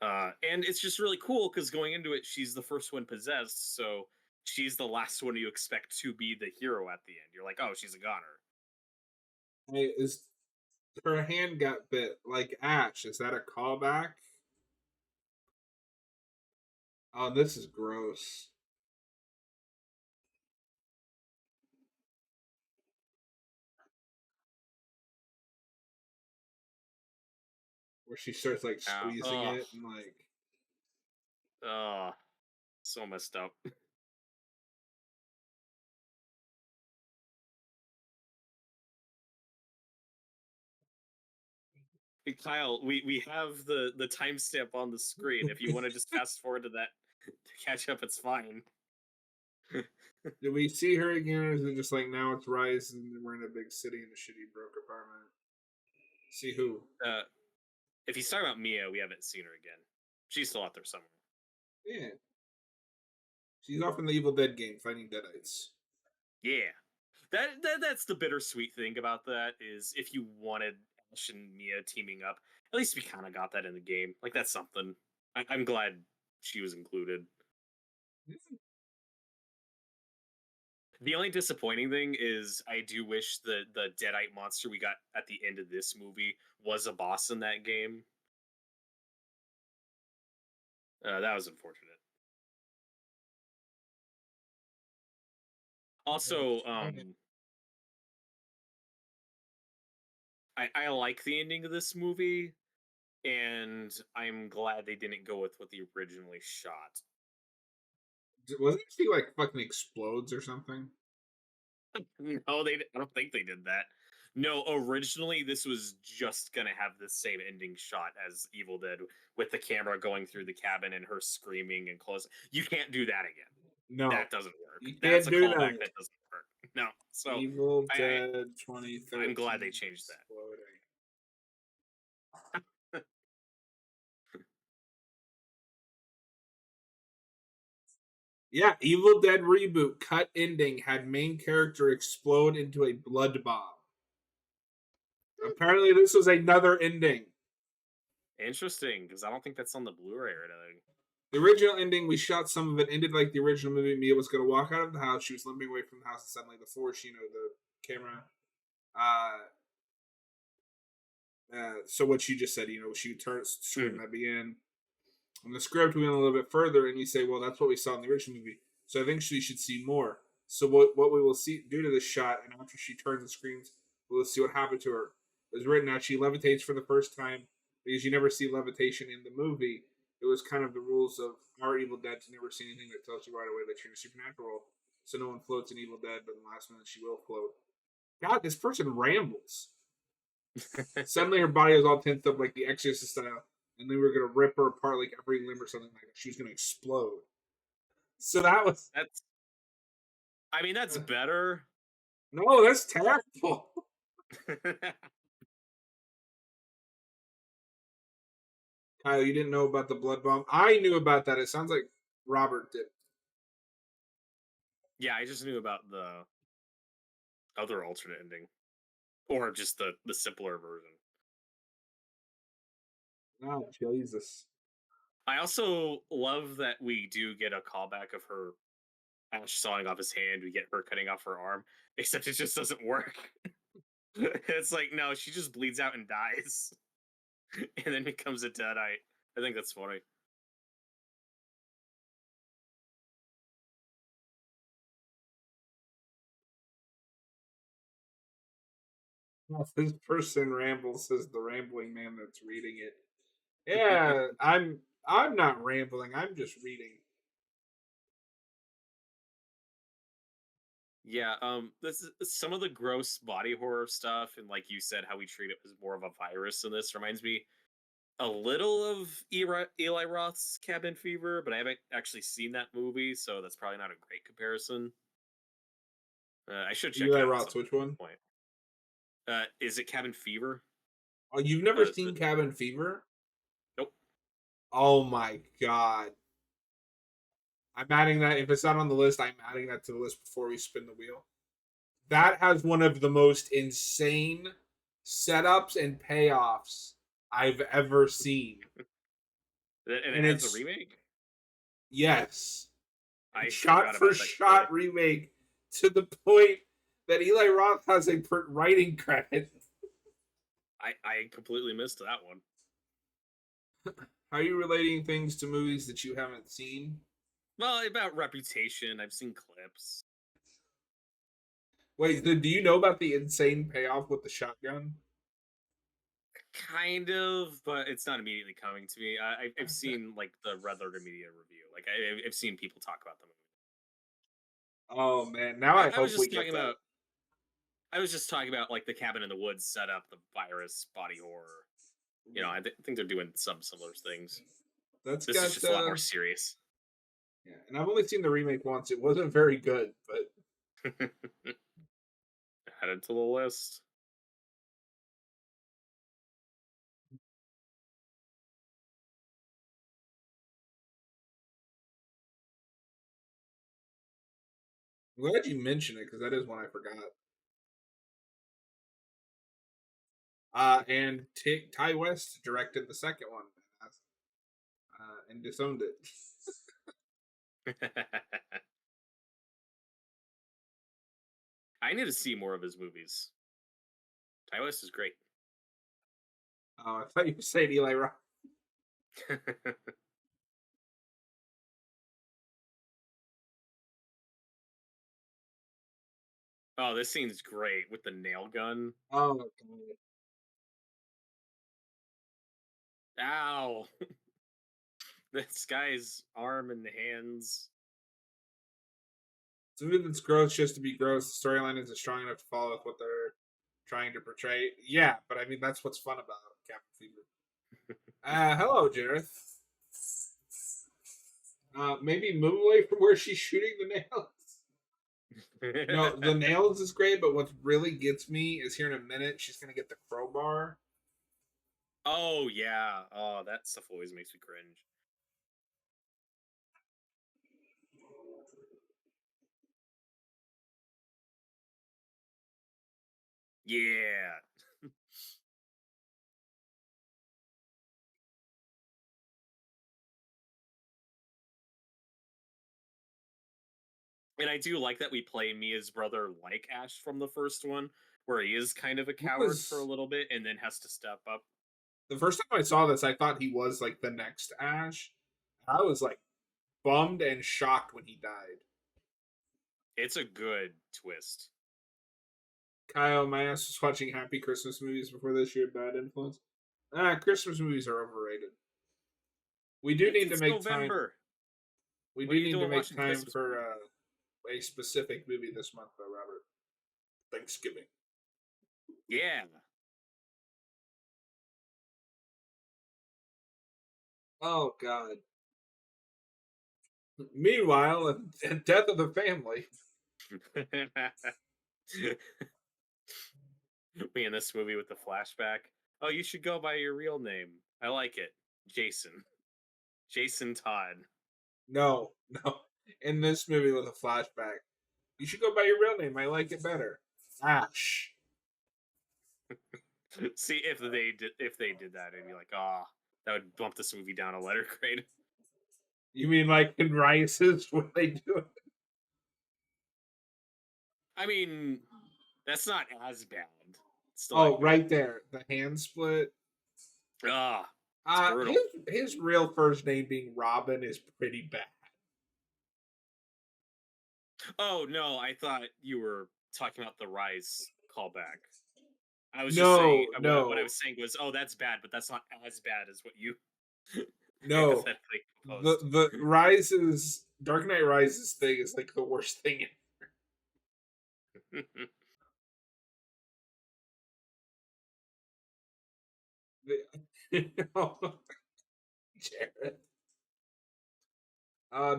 And it's just really cool because going into it, she's the first one possessed, so she's the last one you expect to be the hero at the end. You're like, oh, she's a goner. Is her hand got bit like Ash? Is that a callback? Oh, this is gross. Where she starts like squeezing Oh, it and like. oh, so messed up. Hey, Kyle, we have the timestamp on the screen. If you want to just fast forward to that to catch up, it's fine. Did we see her again, or is it just like now it's Rise and we're in a big city in a shitty broke apartment? See who? uh, if he's talking about Mia, we haven't seen her again. She's still out there somewhere. Yeah. She's off in the Evil Dead game fighting Deadites. Yeah, that's the bittersweet thing about that is if you wanted Ash and Mia teaming up, at least we kind of got that in the game. Like that's something. I'm glad she was included. The only disappointing thing is I do wish the Deadite monster we got at the end of this movie was a boss in that game. That was unfortunate. Also, I like the ending of this movie, and I'm glad they didn't go with what they originally shot. Wasn't she like fucking explodes or something? No, they. I don't think they did that. No, originally this was just gonna have the same ending shot as Evil Dead, with the camera going through the cabin and her screaming and closing. You can't do that again. No, That doesn't work. you That's can't a do callback that. that doesn't work. No. So Evil I Dead I'm glad 2013 they changed exploding. that. Yeah, Evil Dead reboot cut ending had main character explode into a blood bomb. Apparently, this was another ending. Interesting, because I don't think that's on the Blu-ray or anything. The original ending, we shot some of it, ended like the original movie. Mia was going to walk out of the house. She was limping away from the house, and suddenly the force, the camera. So what she just said, she turns, scream, Mm. that begin. In the script, we went a little bit further, and you say, well, that's what we saw in the original movie. So I think she should see more. So what we will see due to this shot, and after she turns and screams, we'll see what happened to her. It was written out. She levitates for the first time because you never see levitation in the movie. It was kind of the rules of our Evil Dead to never see anything that tells you right away that you're in a supernatural. so no one floats in Evil Dead, but in the last minute she will float. God, this person rambles. Suddenly her body was all tensed up like the Exorcist style, and they were gonna rip her apart like every limb or something like that. She was gonna explode. So that was That's. I mean, that's better. no, that's terrible. Kyle, you didn't know about the blood bomb? I knew about that. It sounds like Robert did. Yeah, I just knew about the other alternate ending, or just the simpler version. Oh, Jesus. I also love that we do get a callback of her Ash sawing off his hand. We get her cutting off her arm, except it just doesn't work. It's like no, she just bleeds out and dies, and then becomes a deadite. I think that's funny. This person rambles, says the rambling man that's reading it. Yeah, I'm not rambling. I'm just reading. Yeah, this is some of the gross body horror stuff, and like you said, how we treat it as more of a virus. And this reminds me a little of Eli Roth's Cabin Fever, but I haven't actually seen that movie, so that's probably not a great comparison. I should check it Eli out at Roth's some which one? point. Is it Cabin Fever? Oh, you've never The seen Cabin Fever? Nope. Oh my god. I'm adding that. If it's not on the list, I'm adding that to the list before we spin the wheel. That has one of the most insane setups and payoffs I've ever seen. And it And has a it's remake. yes, I shot forgot for about that completely. shot remake to the point that Eli Roth has a writing credit. I completely missed that one. How are you relating things to movies that you haven't seen? Well, about Reputation, I've seen clips. Wait, do you know about the insane payoff with the shotgun? Kind of, but it's not immediately coming to me. I've seen like the Red Letter Media review. Like I've seen people talk about the movie. Oh man, now I I was hope we just get talking that. about. I was just talking about like the cabin in the woods setup, the virus body horror. I think they're doing some similar things. That's This is got just a lot more serious. yeah, and I've only seen the remake once. It wasn't very good, but Added to the list. I'm glad you mentioned it because that is one I forgot. And Ty West directed the second one, and disowned it. I need to see more of his movies. Ty West is great. Oh, I thought you were saying Eli Roth. Oh, this scene's great with the nail gun. Oh, God. Ow! This guy's arm and hands. Something that's gross just to be gross. The storyline isn't strong enough to follow with what they're trying to portray. Yeah, but I mean that's what's fun about Captain Fever. Hello, Jareth. Maybe move away from where she's shooting the nails. No, the nails is great, but what really gets me is here in a minute she's gonna get the crowbar. Oh yeah. Oh, that stuff always makes me cringe. Yeah. And I do like that we play Mia's brother like Ash from the first one, where he is kind of a What coward for a was little bit and then has to step up. the first time I saw this? I thought he was like the next Ash. I was like bummed and shocked when he died. It's a good twist. Kyle, my ass was watching Happy Christmas movies before this year. Bad influence. Christmas movies are overrated. We do need to It's make time. November. We What are do you need to doing make watching time Christmas for movies? a specific movie this month, though, Robert. Thanksgiving. Yeah. Oh God. Meanwhile, and Death of the Family. Me in this movie with the flashback. Oh, you should go by your real name. I like it. Jason. Jason Todd. No, no. In this movie with a flashback, you should go by your real name. I like it better. Ash. See if they did that, it'd be like, ah, that would bump this movie down a letter grade. You mean like in Rises when they do it? I mean, that's not as bad. It's still Oh, like right there, the hand split. ah, it's brutal. His real first name being Robin is pretty bad. Oh no, I thought you were talking about the Rise callback. I was just saying No, what I no, was saying was, oh, that's bad, but that's not as bad as what you no. hypothetically The proposed. the Rises Dark Knight Rises thing is like the worst thing. Jared.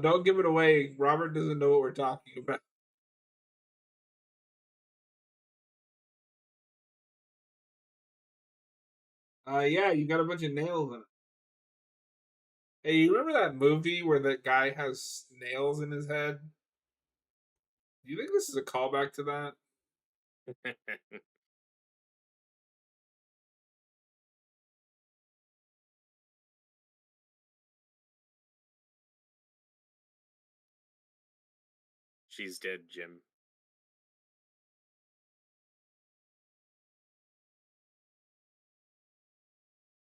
Don't give it away. Robert doesn't know what we're talking about. Yeah, you got a bunch of nails in it. Hey, you remember that movie where that guy has nails in his head? Do you think this is a callback to that? She's dead, Jim.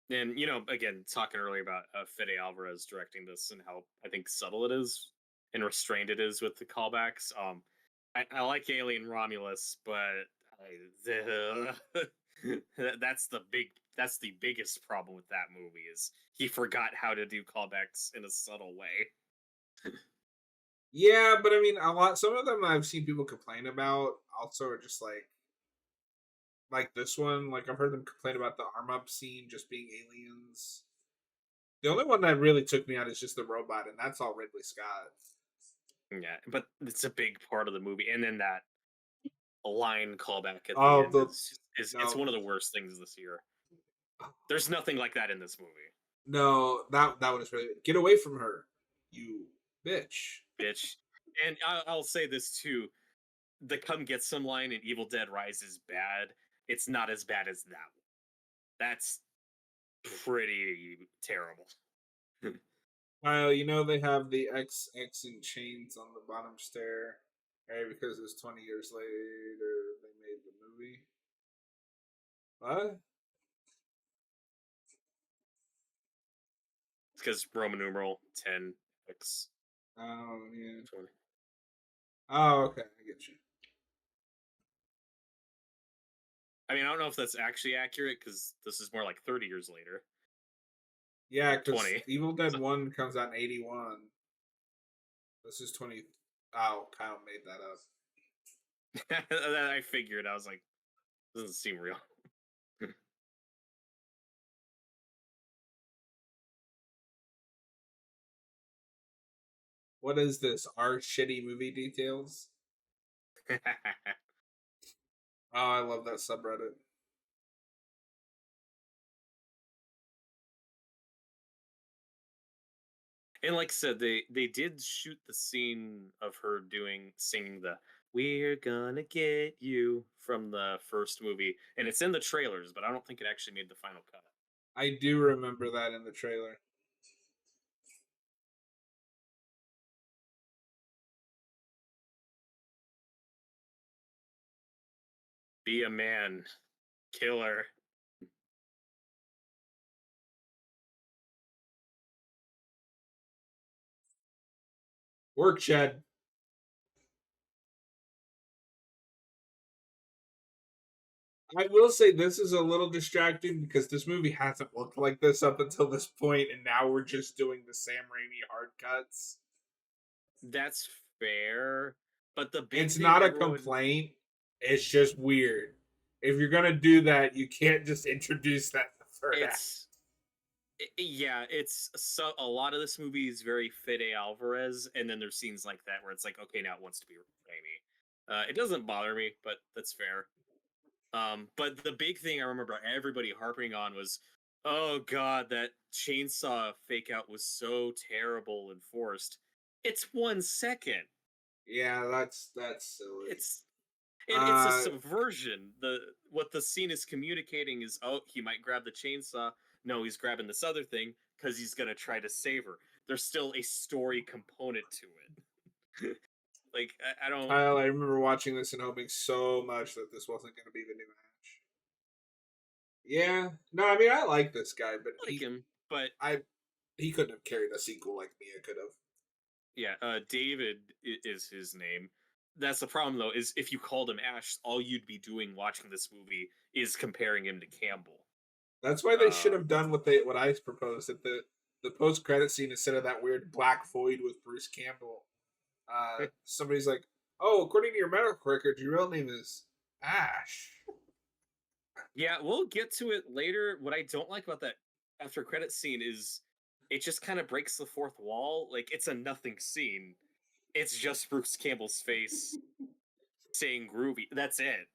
And again, talking earlier about Fede Alvarez directing this and how I think subtle it is and restrained it is with the callbacks. I like Alien Romulus, but that's the biggest problem with that movie is he forgot how to do callbacks in a subtle way. Yeah, but I mean, some of them I've seen people complain about also are just like this one. Like I've heard them complain about the arm up scene just being aliens. The only one that really took me out is just the robot, and that's all Ridley Scott. Yeah, but it's a big part of the movie, and then that line callback at the Oh, end the is it's no, one of the worst things this year. There's nothing like that in this movie. no, that one is really get away from her, you bitch. Bitch. And I'll say this too: the "come get some" line in Evil Dead Rise is bad. It's not as bad as that one. That's pretty terrible. Well, you know they have the XX in chains on the bottom stair, right? Because it's 20 years later they made the movie. What? It's because Roman numeral 10x Oh yeah. 20. Oh okay, I get you. I mean, I don't know if that's actually accurate because this is more like 30 years later. Yeah, because 20. Evil Dead 1 comes out in 81. This is 20. Oh, Kyle made that up. I figured. I was like, doesn't seem real. What is this? Our shitty movie details? Oh, I love that subreddit. And like I said, they did shoot the scene of her singing the "We're gonna get you" from the first movie, and it's in the trailers, but I don't think it actually made the final cut. I do remember that in the trailer. Be a man, killer. Work, Chad. I will say this is a little distracting because this movie hasn't looked like this up until this point, and now we're just doing the Sam Raimi hard cuts. That's fair. But the big It's thing not a everyone complaint. It's just weird. If you're gonna do that, you can't just introduce that in the third act. it's yeah, it's so a lot of this movie is very Fede Alvarez, and then there's scenes like that where it's like, okay, now it wants to be Raimi. It doesn't bother me, but that's fair. But the big thing I remember everybody harping on was, oh god, that chainsaw fake out was so terrible and forced. It's 1 second. Yeah, that's silly. It's and it's a Uh, subversion. What the scene is communicating is, oh, he might grab the chainsaw. No, he's grabbing this other thing because he's gonna try to save her. There's still a story component to it. Like I don't Kyle, I remember watching this and hoping so much that this wasn't going to be the new match. Yeah, no, I mean I like this guy, but like him, but I, he couldn't have carried a sequel like Mia could have. yeah, David is his name. That's the problem, though. Is if you called him Ash, all you'd be doing watching this movie is comparing him to Campbell. That's why they should Uh, have done what I proposed at the post credit scene instead of that weird black void with Bruce Campbell. Somebody's like, "Oh, according to your medical record, your real name is Ash." yeah, we'll get to it later. What I don't like about that after credit scene is it just kind of breaks the fourth wall. Like it's a nothing scene. It's just Bruce Campbell's face saying "groovy." That's it.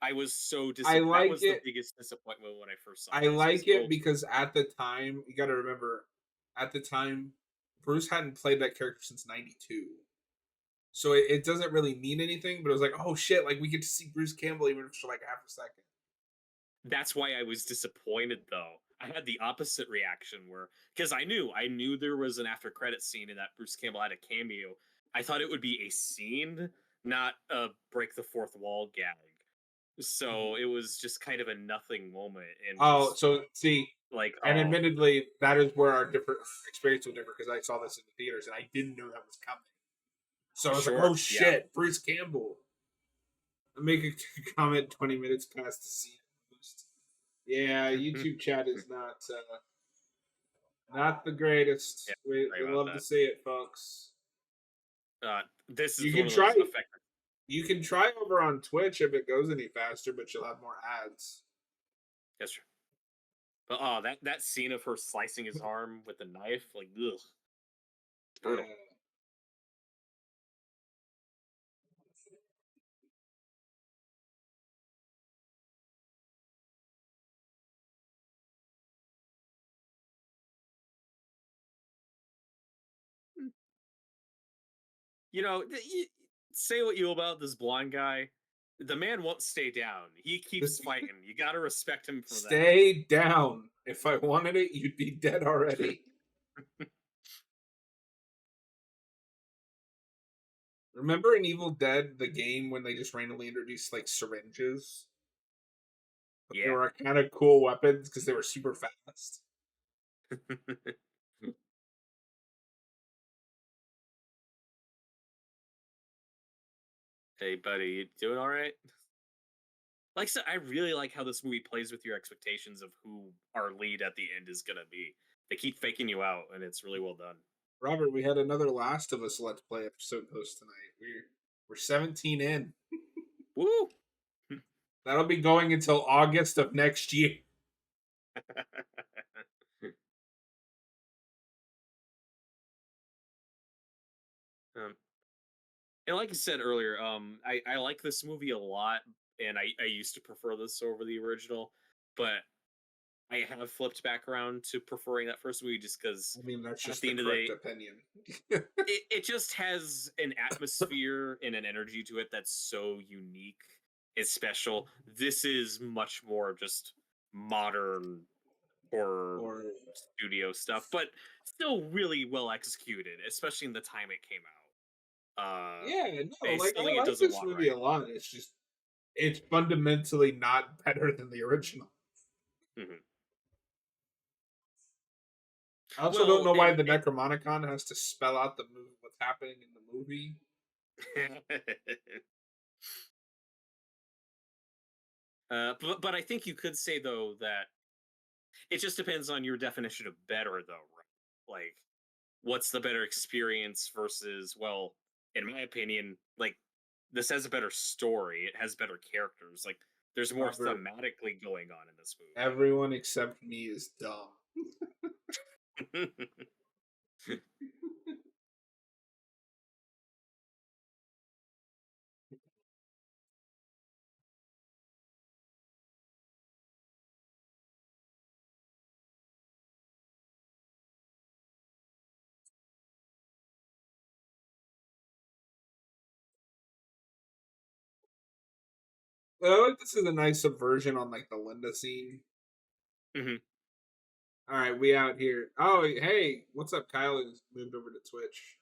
I was so I disappointed. That like was the it. biggest disappointment when I first saw I this. Was like it oh because at the time, you got to remember, at the time, Bruce hadn't played that character since '92. So it doesn't really mean anything, but it was like, oh shit, like we get to see Bruce Campbell even for like half a second. that's why I was disappointed though. I had the opposite reaction where because I knew there was an after credit scene and that Bruce Campbell had a cameo. I thought it would be a scene, not a break the fourth wall gag. So it was just kind of a nothing moment and Oh, was so see, like, and oh, admittedly, that is where our different experience will differ because I saw this in the theaters and I didn't know that was coming. So I was like, sure, oh yeah. shit, Bruce Campbell. I make a comment 20 minutes past the scene. Yeah, YouTube chat is not the greatest. Yeah, We sorry about love to that. see it, folks. This You is can one of those try effective. you can try over on Twitch if it goes any faster, but you'll have more ads. That's true. But oh, that scene of her slicing his arm with a knife, like, ugh, it's brutal. Yeah. You know, say what you will about this blonde guy. The man won't stay down. He keeps fighting. You got to respect him for that. Stay down. If I wanted it, you'd be dead already. Remember in Evil Dead, the game when they just randomly introduced like syringes? But they Yeah. were kind of cool weapons because they were super fast. Hey, buddy, you doing all right? Like I said, I really like how this movie plays with your expectations of who our lead at the end is gonna be. They keep faking you out, and it's really well done. Robert, we had another Last of Us Let's Play episode post tonight. We're 17 in. Woo! That'll be going until August of next year. um, and like I said earlier, I like this movie a lot, and I used to prefer this over the original, but I have flipped back around to preferring that first movie just because I mean, that's at just the the end of the correct day, opinion. it just has an atmosphere and an energy to it that's so unique. It's special. This is much more just modern horror Or studio stuff, but still really well executed, especially in the time it came out. yeah, no, like I I think it like does a this lot movie right. a lot. It's just it's fundamentally not better than the original. Mhm. I also don't Well, know why and the Necromonicon has to spell out the movie, what's happening in the movie. but I think you could say though that it just depends on your definition of better, though, right? Like, what's the better experience versus, well, in my opinion, like this has a better story. It has better characters. Like there's more Robert, thematically going on in this everyone except me is dumb. movie. But I like this is a nice subversion on like the Linda scene. Hmm. All right, we out here. Oh, hey, what's up? Kyle has moved over to Twitch.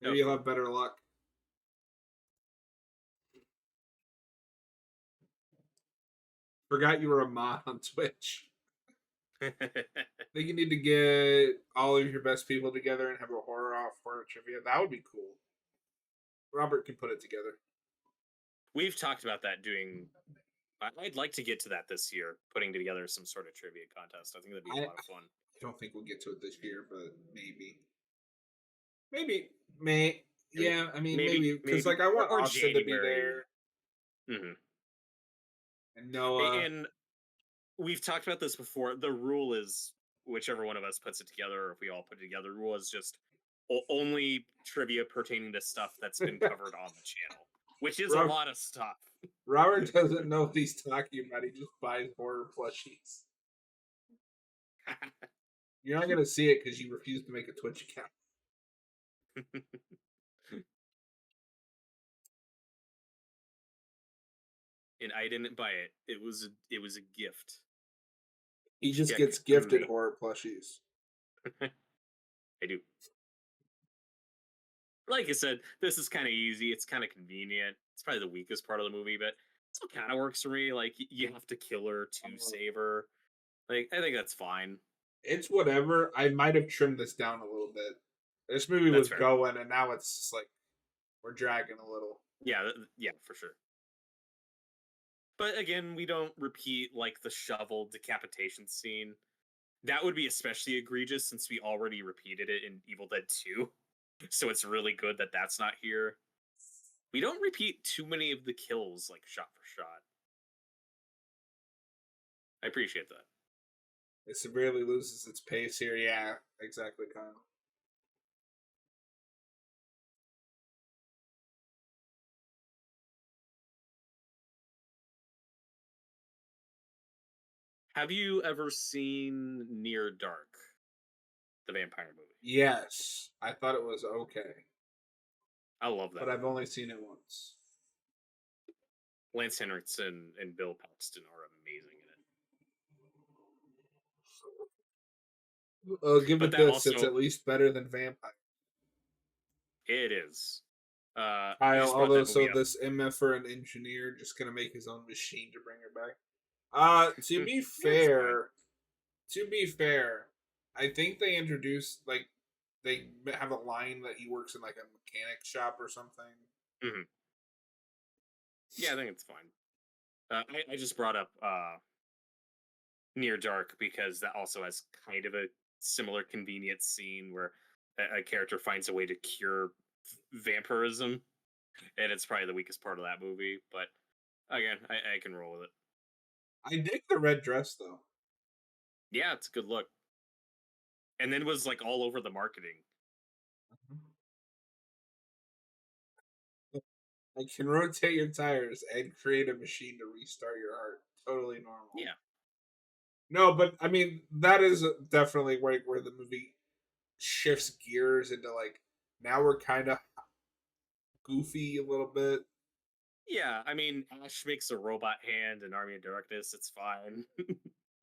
Oh, Maybe you'll cool. have better luck. Forgot you were a mod on Twitch. I think you need to get all of your best people together and have a horror trivia. That would be cool. Robert can put it together. We've talked about that doing. I'd like to get to that this year, putting together some sort of trivia contest. I think that'd be a I lot of fun. don't think we'll get to it this year, but maybe. Maybe. May. I mean, Yeah, I mean, maybe, maybe. Because, maybe, like, I want or Austin to be January. there Hmm. and Noah. And we've talked about this before. The rule is whichever one of us puts it together, or if we all put it together, the rule is just only trivia pertaining to stuff that's been covered on the channel, which is a Rob, lot of stuff. Robert doesn't know what he's talking about. He just buys horror plushies. You're not going to see it because you refuse to make a Twitch account. And I didn't buy it. It was a gift. He just Check gets gifted me. horror plushies. I do. Like I said, this is kind of easy. It's kind of convenient. It's probably the weakest part of the movie, but it still kind of works for me. Like you have to kill her to save her. Like I think that's fine. It's whatever. I might have trimmed this down a little bit. This movie That's was fair. going, and now it's just like we're dragging a little. Yeah, yeah, for sure. But again, we don't repeat like the shovel decapitation scene. That would be especially egregious since we already repeated it in Evil Dead 2. So it's really good that that's not here. We don't repeat too many of the kills like shot for shot. I appreciate that. It severely loses its pace here. Yeah, exactly, Kyle. Have you ever seen Near Dark, the vampire movie? Yes, I thought it was okay, I love but that I've movie. only seen it once. Lance Henriksen and Bill Paxton are amazing in it. Give But it that this. It's also, at least better than Vampire. it is. You Kyle, just brought although that movie so up. this MF or an engineer just gonna make his own machine to bring her back. To be It's fine. fair, to be fair, I think they introduced like they have a line that he works in like a mechanic shop or something. Hmm. Yeah, I think it's fine. I just brought up Near Dark because that also has kind of a similar convenient scene where a character finds a way to cure vampirism, and it's probably the weakest part of that movie. But again, I can roll with it. I dig the red dress though. Yeah, it's a good look. And then was like all over the marketing. I can rotate your tires and create a machine to restart your heart. Totally normal. Yeah. No, but I mean that is definitely where the movie shifts gears into like now we're kind of goofy a little bit. Yeah, I mean, Ash makes a robot hand in Army of Darkness. It's fine.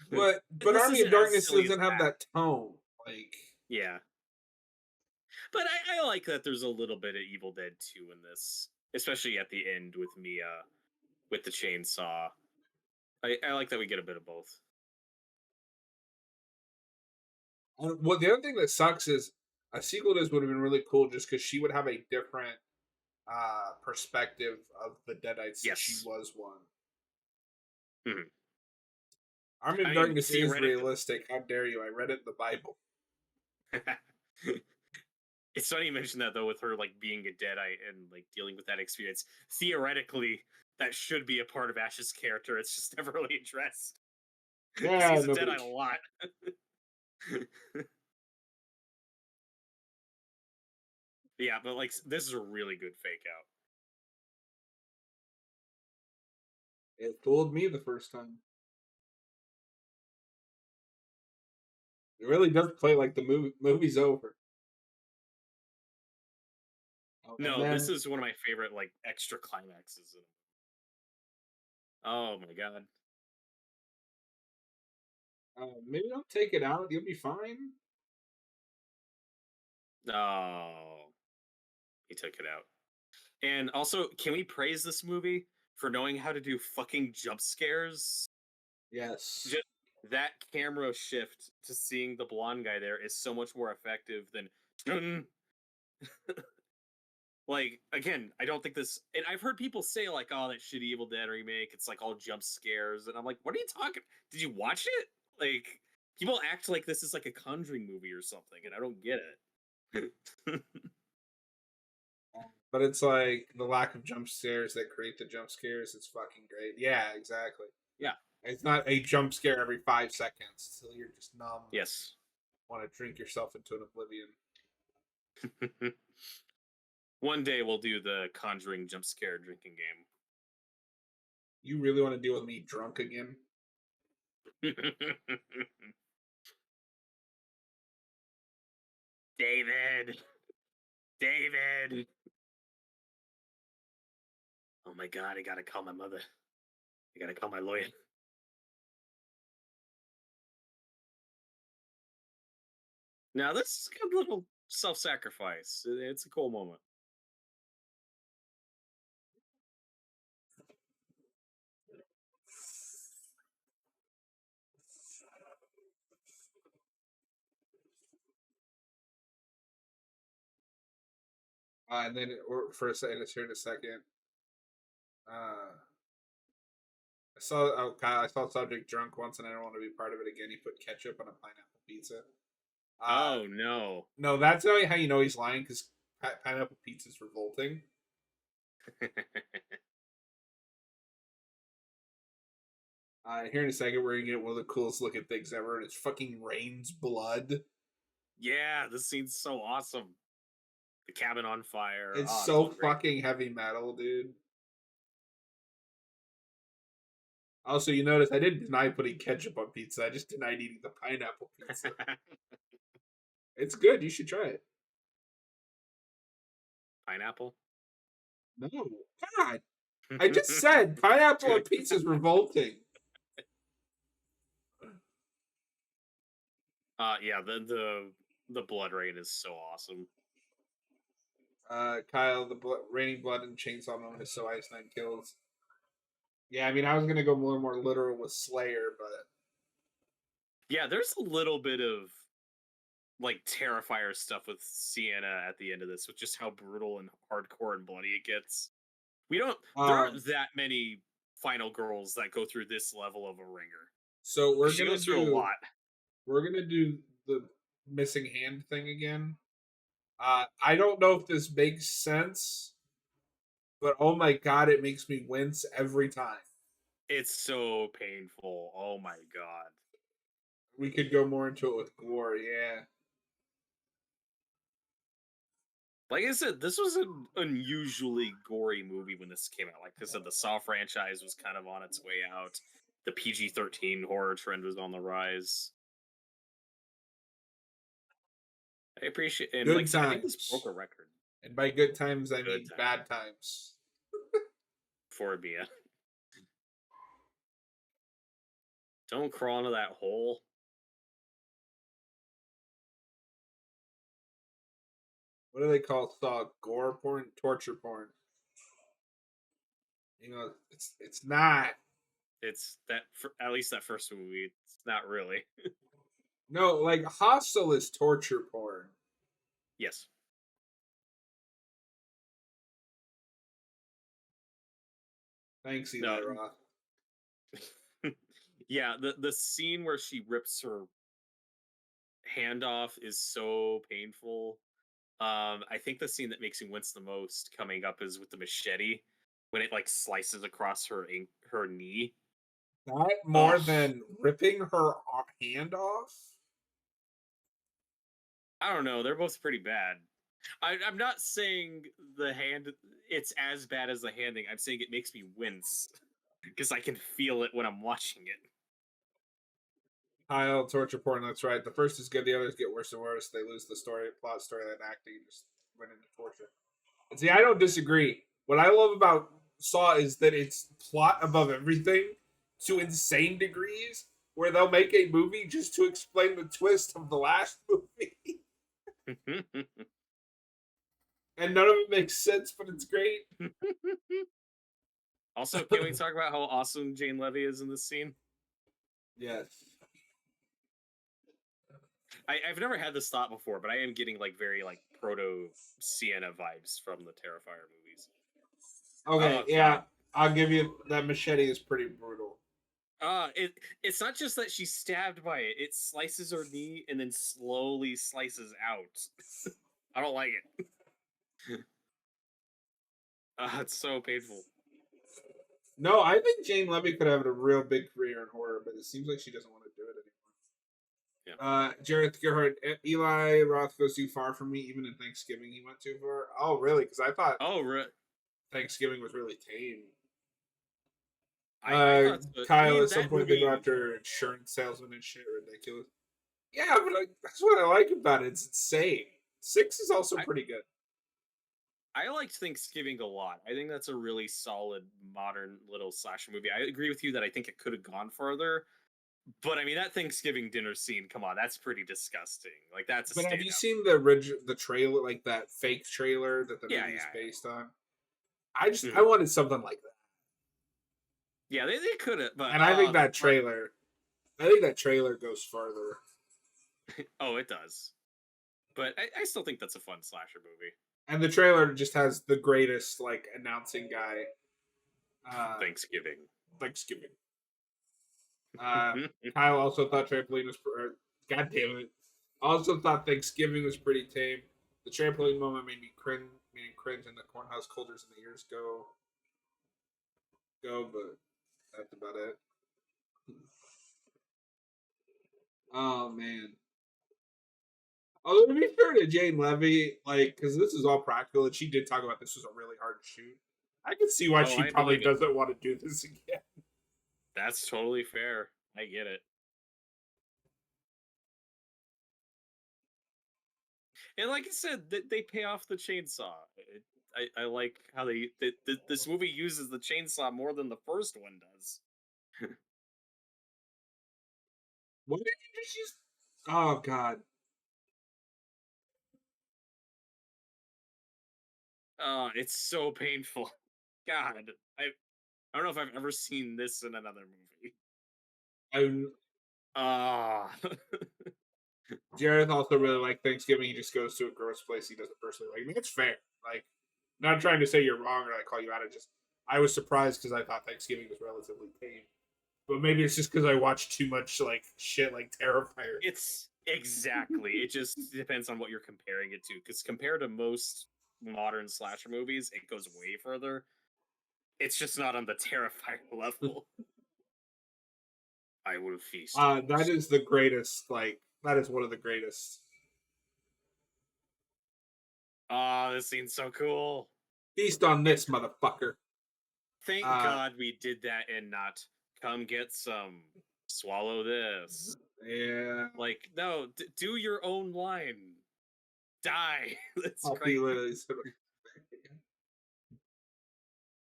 But This Army of isn't as Darkness silly as doesn't have that. that tone. Like Yeah. But I like that there's a little bit of Evil Dead 2 in this, especially at the end with Mia with the chainsaw. I like that we get a bit of both. well, the other thing that sucks is a sequel to this would have been really cool just because she would have a different perspective of the Deadites since she Yes. was one. Hmm. Army I of mean, Darkness is theoretically, realistic. How dare you? I read it in the Bible. It's funny you mentioned that though, with her like being a Deadite and like dealing with that experience. Theoretically, that should be a part of Ash's character. It's just never really addressed because Yeah, he's a nobody. Deadite a lot. Yeah, but like this is a really good fake out. It fooled me the first time. It really does play like the movie's over. Oh, and No, this then is one of my favorite like extra climaxes. Oh my god. maybe don't take it out. You'll be fine. Oh, he took it out. And also, can we praise this movie for knowing how to do fucking jump scares? Yes. Just that camera shift to seeing the blonde guy there is so much more effective than like again, I don't think this and I've heard people say like, oh, that shitty Evil Dead remake, it's like all jump scares, and I'm like, what are you talking? Did you watch it? Like people act like this is like a Conjuring movie or something, and I don't get it. But it's like the lack of jump scares that create the jump scares. It's fucking great. Yeah, exactly. Yeah. It's not a jump scare every 5 seconds till you're just numb. Yes. Want to drink yourself into an oblivion. One day we'll do the Conjuring jump scare drinking You really want to deal with me drunk again? game. David. David. Oh my god, I gotta call my mother. I gotta call my lawyer. Now this is a good little self-sacrifice. It's a cool moment. And then, or for a second, here in a second. I saw I saw Subject drunk once, and I don't want to be part of it again. He put ketchup on a pineapple pizza. Oh no. No, that's not how you know he's lying because pineapple pizza is revolting. Here in a second, we're gonna get one of the coolest looking things ever, and it's fucking rains blood. Yeah, this scene's so awesome. The cabin on fire. It's Oh, it's so all great. fucking heavy metal, dude. Also, you notice I didn't deny putting ketchup on pizza. I just denied eating the pineapple pizza. It's good. You should try it. Pineapple? No, God, I just said pineapple on pizza is revolting. Yeah, the blood rain is so awesome. Kyle, the raining blood and chainsaw moment is so ice nine kills. Yeah, I mean, I was gonna go more literal with Slayer, but Yeah, there's a little bit of like Terrifier stuff with Sienna at the end of this, with just how brutal and hardcore and bloody it gets. We don't there um, aren't that many final girls that go through this level of a ringer. so She goes through a lot. we're gonna do the missing hand thing again. I don't know if this makes sense, but oh my god, it makes me wince every time. It's so painful. Oh my god. We could go more into it with gore, yeah. Like I said, this was an unusually gory movie when this came out. Like I said, the Saw franchise was kind of on its way out. The PG-13 horror trend was on the rise. I appreciate, and like Good I said, I think this broke times. a record. And by good times, I Good mean time bad times. for Mia. Don't crawl into that hole. What do they call Saw? Gore porn? Torture porn. You know, it's not. It's that for, at least that first movie. It's not really. No, like Hostel is torture porn. Yes. Thanks, Eli No. Roth. Yeah. The scene where she rips her hand off is so painful. I think the scene that makes me wince the most coming up is with the machete when it like slices across her knee. That more Oh, than ripping her hand off. I don't know. They're both pretty bad. I'm not saying the hand it's as bad as the handing. I'm saying it makes me wince because I can feel it when I'm watching it. Kyle, torture porn. That's right. The first is good. The others get worse and worse. They lose the plot, storyline, acting, just went into torture. And see, I don't disagree. What I love about Saw is that it's plot above everything to insane degrees, where they'll make a movie just to explain the twist of the last movie, and none of it makes sense, but it's great. Also, can we talk about how awesome Jane Levy is in this scene? Yes. I've never had this thought before, but I am getting like very like proto Sienna vibes from the Terrifier movies. Okay, Oh yeah, god. I'll give you that machete is pretty brutal. It's not just that she's stabbed by it; it slices her knee and then slowly slices out. I don't like it. It's so painful. No, I think Jane Levy could have a real big career in horror, but it seems like she doesn't want to do it Yeah. anymore. Jareth Gerhardt, Eli Roth goes too far for me. Even in Thanksgiving, he went too far. Oh, really? Because I thought Oh, Thanksgiving was really tame. I thought so. I Kyle, mean, at some that point they go movie. after insurance salesmen and shit ridiculous. Yeah, but that's what I like about it. It's insane. Six is also I pretty good. I liked Thanksgiving a lot. I think that's a really solid modern little slasher movie. I agree with you that I think it could have gone further. But I mean, that Thanksgiving dinner scene, come on, that's pretty disgusting. Like, that's a But have you standout. seen the trailer, like that fake trailer that the Yeah, movie is yeah, based on? yeah. I wanted something like that, Yeah, they could have, but and I think that trailer goes further. oh, it does. But I still think that's a fun slasher movie. And the trailer just has the greatest like announcing guy. Thanksgiving. Thanksgiving. Uh, Kyle also thought trampoline was. God damn it! Also thought Thanksgiving was pretty tame. The trampoline moment made me cringe, and the cornhouse colders in the ears go, but that's about it. Oh man. Although to be fair to Jane Levy, like, because this is all practical, and she did talk about this was a really hard shoot. I can see why Oh, she I probably believe it. doesn't want to do this again. That's totally fair. I get it. And like I said, they pay off the chainsaw. I like how this movie uses the chainsaw more than the first one does. Why did you just use? Oh god. It's so painful. God, I don't know if I've ever seen this in another movie. I Ah, Jareth also really like Thanksgiving. He just goes to a gross place he doesn't personally like. I mean, it's fair. Like, not trying to say you're wrong or like call you out. I was surprised because I thought Thanksgiving was relatively tame. But maybe it's just because I watched too much like shit like Terrifier. it's exactly. It just depends on what you're comparing it to. Because compared to most modern slasher movies, it goes way further. It's just not on the Terrifier level. I will feast on That this. is the greatest. Like, that is one of the greatest. Ah, this scene's so cool. Feast on this, motherfucker. Thank Uh, God we did that and not come get some. Swallow this. yeah. Like, no, do your own line. Die. That's Puppy great. literally said.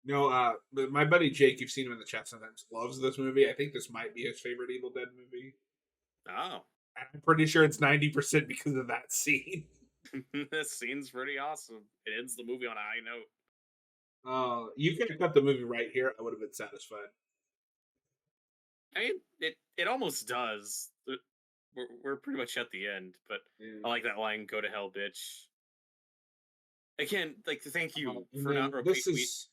No, but my buddy Jake, you've seen him in the chat sometimes, loves this movie. I think this might be his favorite Evil Dead movie. Oh. I'm pretty sure it's 90% because of that scene. This scene's pretty awesome. It ends the movie on a high note. You could have cut the movie right here. I would have been satisfied. I mean, it almost does. We're pretty much at the end, but Yeah. I like that line, "Go to hell, bitch." Again, like, thank you And for not then repeat this me. is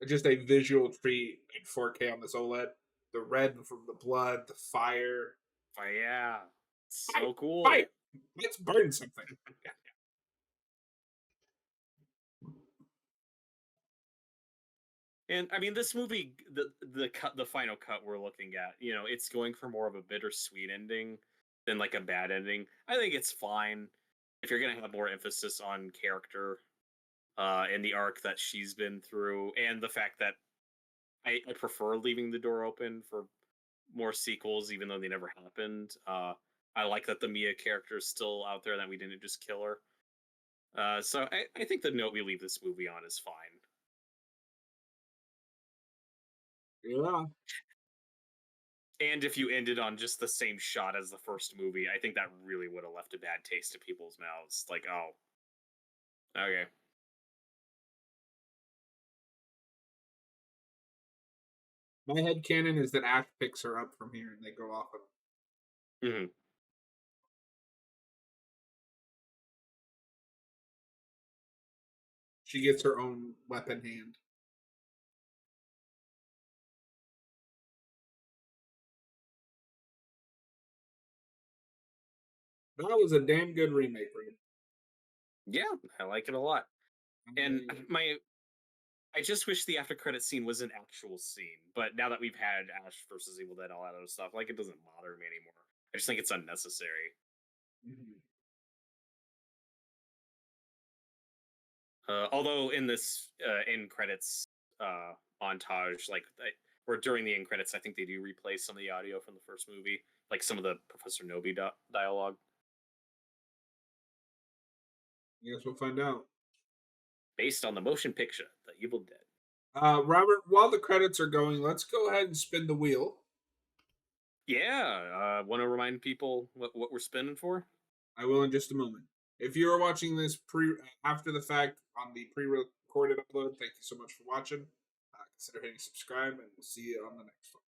just a visual treat in 4K on this OLED. The red from the blood, the fire. Oh, yeah. Fire! So cool. Fire! Let's burn something. Yeah. And I mean, this movie, the final cut we're looking at, it's going for more of a bittersweet ending than like a bad ending. I think it's fine if you're gonna have more emphasis on character, and the arc that she's been through, and the fact that I prefer leaving the door open for more sequels, even though they never happened. I like that the Mia character is still out there, that we didn't just kill her. So I think the note we leave this movie on is fine. Yeah. And if you ended on just the same shot as the first movie, I think that really would have left a bad taste in people's mouths. Like, oh, okay. My head canon is that Ash picks her up from here and they go off. Hmm. She gets her own weapon hand. That was a damn good remake, Reed. Yeah, I like it a lot. And I just wish the after credit scene was an actual scene. But now that we've had Ash versus Evil Dead, all that other stuff, like it doesn't bother me anymore. I just think it's unnecessary. Mhm. Although in this end credits montage, or during the end credits, I think they do replay some of the audio from the first movie, like some of the Professor Nobi dialogue, I guess we'll find out. based on the motion picture, The Evil Dead. Robert, while the credits are going, let's go ahead and spin the wheel. Yeah, want to remind people what we're spinning for? I will in just a moment. If you are watching this after the fact on the pre-recorded upload, thank you so much for watching. Consider hitting subscribe, and we'll see you on the next one.